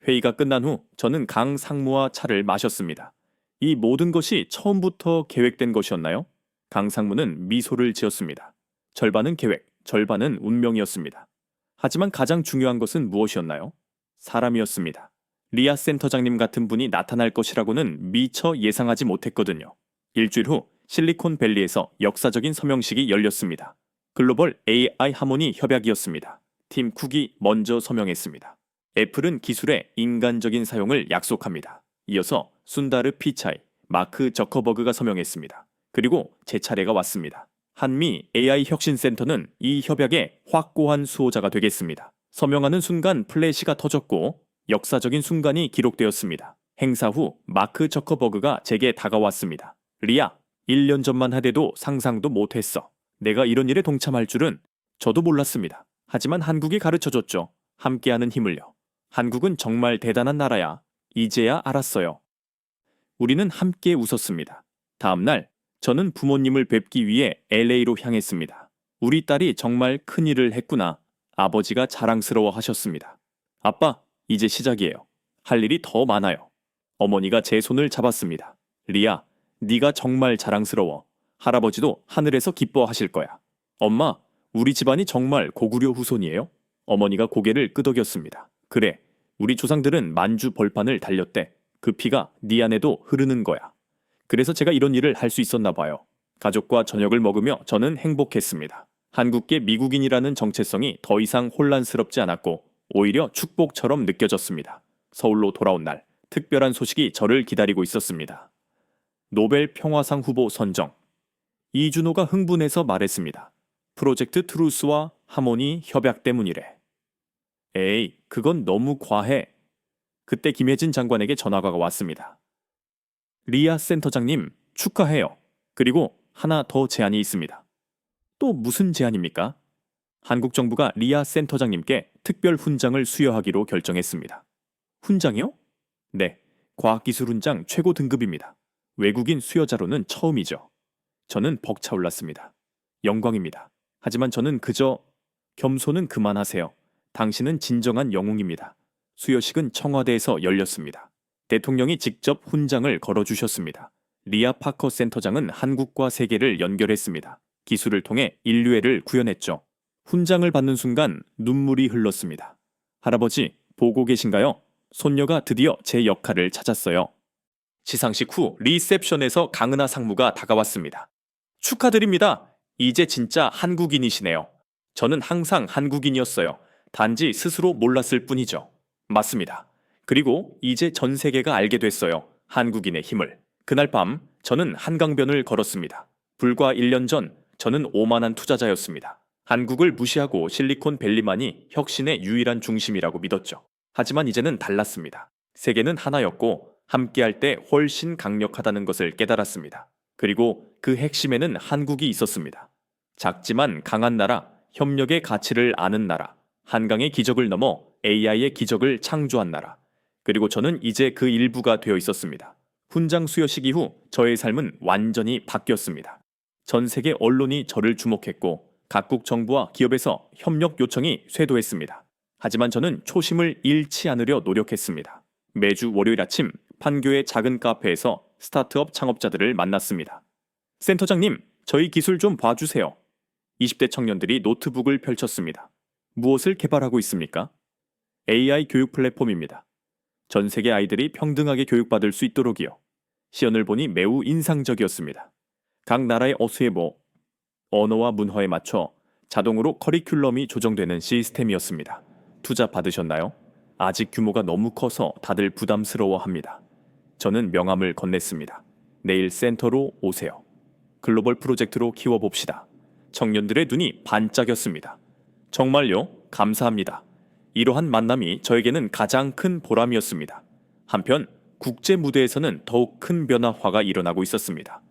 회의가 끝난 후 저는 강 상무와 차를 마셨습니다. 이 모든 것이 처음부터 계획된 것이었나요? 강 상무는 미소를 지었습니다. 절반은 계획, 절반은 운명이었습니다. 하지만 가장 중요한 것은 무엇이었나요? 사람이었습니다. 리아 센터장님 같은 분이 나타날 것이라고는 미처 예상하지 못했거든요. 일주일 후 실리콘밸리에서 역사적인 서명식이 열렸습니다. 글로벌 AI 하모니 협약이었습니다. 팀 쿡이 먼저 서명했습니다. 애플은 기술의 인간적인 사용을 약속합니다. 이어서 순다르 피차이, 마크 저커버그가 서명했습니다. 그리고 제 차례가 왔습니다. 한미 AI 혁신센터는 이 협약의 확고한 수호자가 되겠습니다. 서명하는 순간 플래시가 터졌고 역사적인 순간이 기록되었습니다. 행사 후 마크 저커버그가 제게 다가왔습니다. 리아, 1년 전만 하대도 상상도 못했어. 내가 이런 일에 동참할 줄은 저도 몰랐습니다. 하지만 한국이 가르쳐줬죠. 함께하는 힘을요. 한국은 정말 대단한 나라야. 이제야 알았어요. 우리는 함께 웃었습니다. 다음 날 저는 부모님을 뵙기 위해 LA로 향했습니다. 우리 딸이 정말 큰일을 했구나. 아버지가 자랑스러워 하셨습니다. 아빠, 이제 시작이에요. 할 일이 더 많아요. 어머니가 제 손을 잡았습니다. 리아, 네가 정말 자랑스러워. 할아버지도 하늘에서 기뻐하실 거야. 엄마, 우리 집안이 정말 고구려 후손이에요? 어머니가 고개를 끄덕였습니다. 그래, 우리 조상들은 만주 벌판을 달렸대. 그 피가 네 안에도 흐르는 거야. 그래서 제가 이런 일을 할 수 있었나 봐요. 가족과 저녁을 먹으며 저는 행복했습니다. 한국계 미국인이라는 정체성이 더 이상 혼란스럽지 않았고 오히려 축복처럼 느껴졌습니다. 서울로 돌아온 날, 특별한 소식이 저를 기다리고 있었습니다. 노벨 평화상 후보 선정. 이준호가 흥분해서 말했습니다. 프로젝트 트루스와 하모니 협약 때문이래. 에이, 그건 너무 과해. 그때 김혜진 장관에게 전화가 왔습니다. 리아 센터장님, 축하해요. 그리고 하나 더 제안이 있습니다. 또 무슨 제안입니까? 한국 정부가 리아 센터장님께 특별 훈장을 수여하기로 결정했습니다. 훈장이요? 네, 과학기술 훈장 최고 등급입니다. 외국인 수여자로는 처음이죠. 저는 벅차올랐습니다. 영광입니다. 하지만 저는 그저 겸손은 그만하세요. 당신은 진정한 영웅입니다. 수여식은 청와대에서 열렸습니다. 대통령이 직접 훈장을 걸어주셨습니다. 리아 파커 센터장은 한국과 세계를 연결했습니다. 기술을 통해 인류애를 구현했죠. 훈장을 받는 순간 눈물이 흘렀습니다. 할아버지, 보고 계신가요? 손녀가 드디어 제 역할을 찾았어요. 시상식 후 리셉션에서 강은하 상무가 다가왔습니다. 축하드립니다. 이제 진짜 한국인이시네요. 저는 항상 한국인이었어요. 단지 스스로 몰랐을 뿐이죠. 맞습니다. 그리고 이제 전 세계가 알게 됐어요. 한국인의 힘을. 그날 밤 저는 한강변을 걸었습니다. 불과 1년 전 저는 오만한 투자자였습니다. 한국을 무시하고 실리콘밸리만이 혁신의 유일한 중심이라고 믿었죠. 하지만 이제는 달랐습니다. 세계는 하나였고 함께할 때 훨씬 강력하다는 것을 깨달았습니다. 그리고 그 핵심에는 한국이 있었습니다. 작지만 강한 나라, 협력의 가치를 아는 나라, 한강의 기적을 넘어 AI의 기적을 창조한 나라. 그리고 저는 이제 그 일부가 되어 있었습니다. 훈장 수여식 이후 저의 삶은 완전히 바뀌었습니다. 전 세계 언론이 저를 주목했고 각국 정부와 기업에서 협력 요청이 쇄도했습니다. 하지만 저는 초심을 잃지 않으려 노력했습니다. 매주 월요일 아침 판교의 작은 카페에서 스타트업 창업자들을 만났습니다. 센터장님, 저희 기술 좀 봐주세요. 20대 청년들이 노트북을 펼쳤습니다. 무엇을 개발하고 있습니까? AI 교육 플랫폼입니다. 전 세계 아이들이 평등하게 교육받을 수 있도록이요. 시연을 보니 매우 인상적이었습니다. 각 나라의 어수에모, 언어와 문화에 맞춰 자동으로 커리큘럼이 조정되는 시스템이었습니다. 투자 받으셨나요? 아직 규모가 너무 커서 다들 부담스러워합니다. 저는 명함을 건넸습니다. 내일 센터로 오세요. 글로벌 프로젝트로 키워봅시다. 청년들의 눈이 반짝였습니다. 정말요? 감사합니다. 이러한 만남이 저에게는 가장 큰 보람이었습니다. 한편 국제 무대에서는 더욱 큰 변화가 일어나고 있었습니다.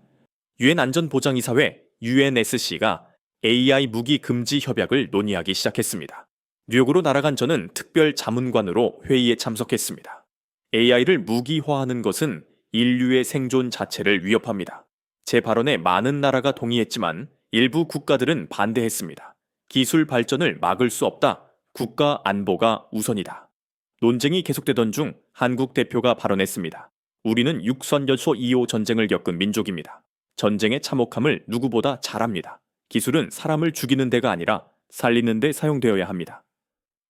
유엔 안전보장이사회 UNSC가 AI 무기 금지 협약을 논의하기 시작했습니다. 뉴욕으로 날아간 저는 특별 자문관으로 회의에 참석했습니다. AI를 무기화하는 것은 인류의 생존 자체를 위협합니다. 제 발언에 많은 나라가 동의했지만 일부 국가들은 반대했습니다. 기술 발전을 막을 수 없다. 국가 안보가 우선이다. 논쟁이 계속되던 중 한국 대표가 발언했습니다. 우리는 육선연소 2호 전쟁을 겪은 민족입니다. 전쟁의 참혹함을 누구보다 잘 압니다. 기술은 사람을 죽이는 데가 아니라 살리는 데 사용되어야 합니다.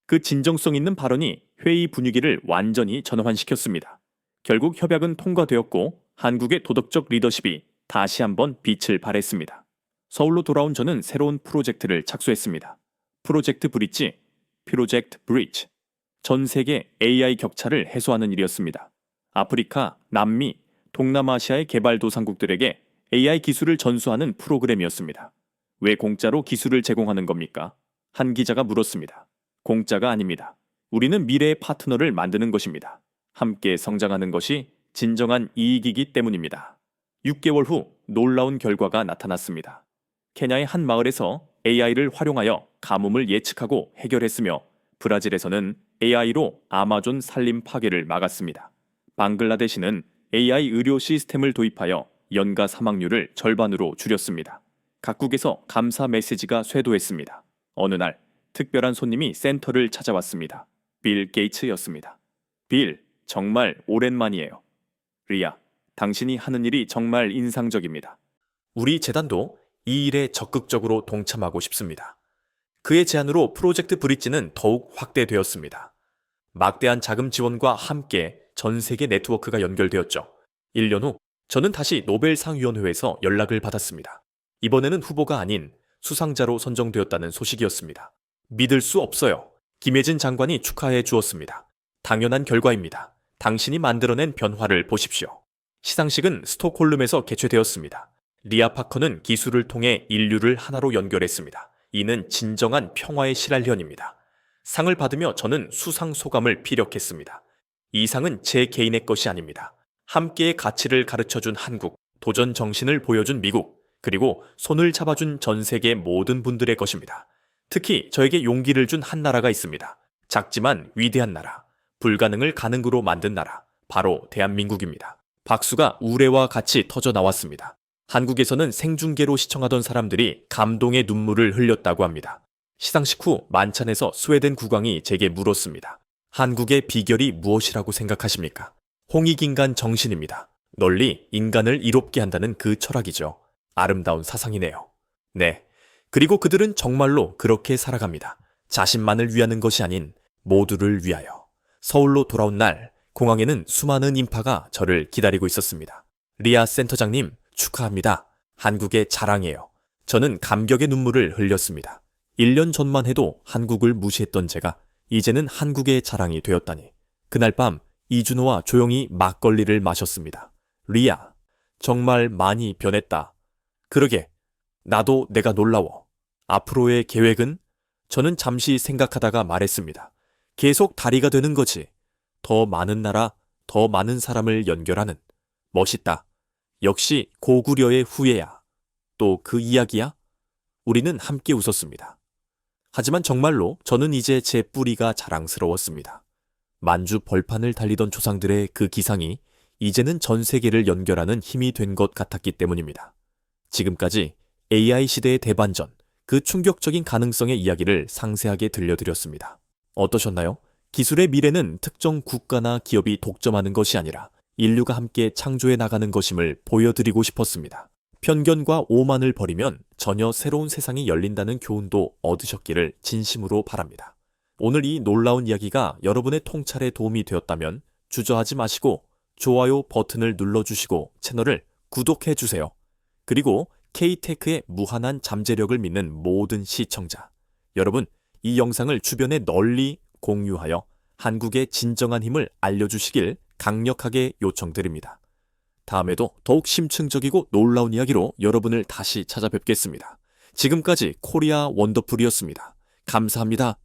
그 진정성 있는 발언이 회의 분위기를 완전히 전환시켰습니다. 결국 협약은 통과되었고 한국의 도덕적 리더십이 다시 한번 빛을 발했습니다. 서울로 돌아온 저는 새로운 프로젝트를 착수했습니다. 프로젝트 브릿지. 전 세계 AI 격차를 해소하는 일이었습니다. 아프리카, 남미, 동남아시아의 개발도상국들에게 AI 기술을 전수하는 프로그램이었습니다. 왜 공짜로 기술을 제공하는 겁니까? 한 기자가 물었습니다. 공짜가 아닙니다. 우리는 미래의 파트너를 만드는 것입니다. 함께 성장하는 것이 진정한 이익이기 때문입니다. 6개월 후 놀라운 결과가 나타났습니다. 케냐의 한 마을에서 AI를 활용하여 가뭄을 예측하고 해결했으며 브라질에서는 AI로 아마존 산림 파괴를 막았습니다. 방글라데시는 AI 의료 시스템을 도입하여 연가 사망률을 절반으로 줄였습니다. 각국에서 감사 메시지가 쇄도했습니다. 어느 날 특별한 손님이 센터를 찾아왔습니다. 빌 게이츠였습니다. 빌, 정말 오랜만이에요. 리아, 당신이 하는 일이 정말 인상적입니다. 우리 재단도 이 일에 적극적으로 동참하고 싶습니다. 그의 제안으로 프로젝트 브릿지는 더욱 확대되었습니다. 막대한 자금 지원과 함께 전 세계 네트워크가 연결되었죠. 1년 후 저는 다시 노벨상위원회에서 연락을 받았습니다. 이번에는 후보가 아닌 수상자로 선정되었다는 소식이었습니다. 믿을 수 없어요. 김혜진 장관이 축하해 주었습니다. 당연한 결과입니다. 당신이 만들어낸 변화를 보십시오. 시상식은 스톡홀름에서 개최되었습니다. 리아 파커는 기술을 통해 인류를 하나로 연결했습니다. 이는 진정한 평화의 실알현입니다. 상을 받으며 저는 수상 소감을 피력했습니다. 이 상은 제 개인의 것이 아닙니다. 함께의 가치를 가르쳐준 한국, 도전 정신을 보여준 미국, 그리고 손을 잡아준 전 세계 모든 분들의 것입니다. 특히 저에게 용기를 준 한 나라가 있습니다. 작지만 위대한 나라, 불가능을 가능으로 만든 나라, 바로 대한민국입니다. 박수가 우레와 같이 터져 나왔습니다. 한국에서는 생중계로 시청하던 사람들이 감동의 눈물을 흘렸다고 합니다. 시상식 후 만찬에서 스웨덴 국왕이 제게 물었습니다. 한국의 비결이 무엇이라고 생각하십니까? 홍익인간 정신입니다. 널리 인간을 이롭게 한다는 그 철학이죠. 아름다운 사상이네요. 네. 그리고 그들은 정말로 그렇게 살아갑니다. 자신만을 위하는 것이 아닌 모두를 위하여. 서울로 돌아온 날, 공항에는 수많은 인파가 저를 기다리고 있었습니다. 리아 센터장님, 축하합니다. 한국의 자랑이에요. 저는 감격의 눈물을 흘렸습니다. 1년 전만 해도 한국을 무시했던 제가 이제는 한국의 자랑이 되었다니. 그날 밤 이준호와 조용히 막걸리를 마셨습니다. 리아, 정말 많이 변했다. 그러게, 나도 내가 놀라워. 앞으로의 계획은? 저는 잠시 생각하다가 말했습니다. 계속 다리가 되는 거지. 더 많은 나라, 더 많은 사람을 연결하는. 멋있다. 역시 고구려의 후예야. 또 그 이야기야? 우리는 함께 웃었습니다. 하지만 정말로 저는 이제 제 뿌리가 자랑스러웠습니다. 만주 벌판을 달리던 조상들의 그 기상이 이제는 전 세계를 연결하는 힘이 된 것 같았기 때문입니다. 지금까지 AI 시대의 대반전, 그 충격적인 가능성의 이야기를 상세하게 들려드렸습니다. 어떠셨나요? 기술의 미래는 특정 국가나 기업이 독점하는 것이 아니라 인류가 함께 창조해 나가는 것임을 보여드리고 싶었습니다. 편견과 오만을 버리면 전혀 새로운 세상이 열린다는 교훈도 얻으셨기를 진심으로 바랍니다. 오늘 이 놀라운 이야기가 여러분의 통찰에 도움이 되었다면 주저하지 마시고 좋아요 버튼을 눌러주시고 채널을 구독해주세요. 그리고 K-테크의 무한한 잠재력을 믿는 모든 시청자, 여러분, 이 영상을 주변에 널리 공유하여 한국의 진정한 힘을 알려주시길 강력하게 요청드립니다. 다음에도 더욱 심층적이고 놀라운 이야기로 여러분을 다시 찾아뵙겠습니다. 지금까지 코리아 원더풀이었습니다. 감사합니다.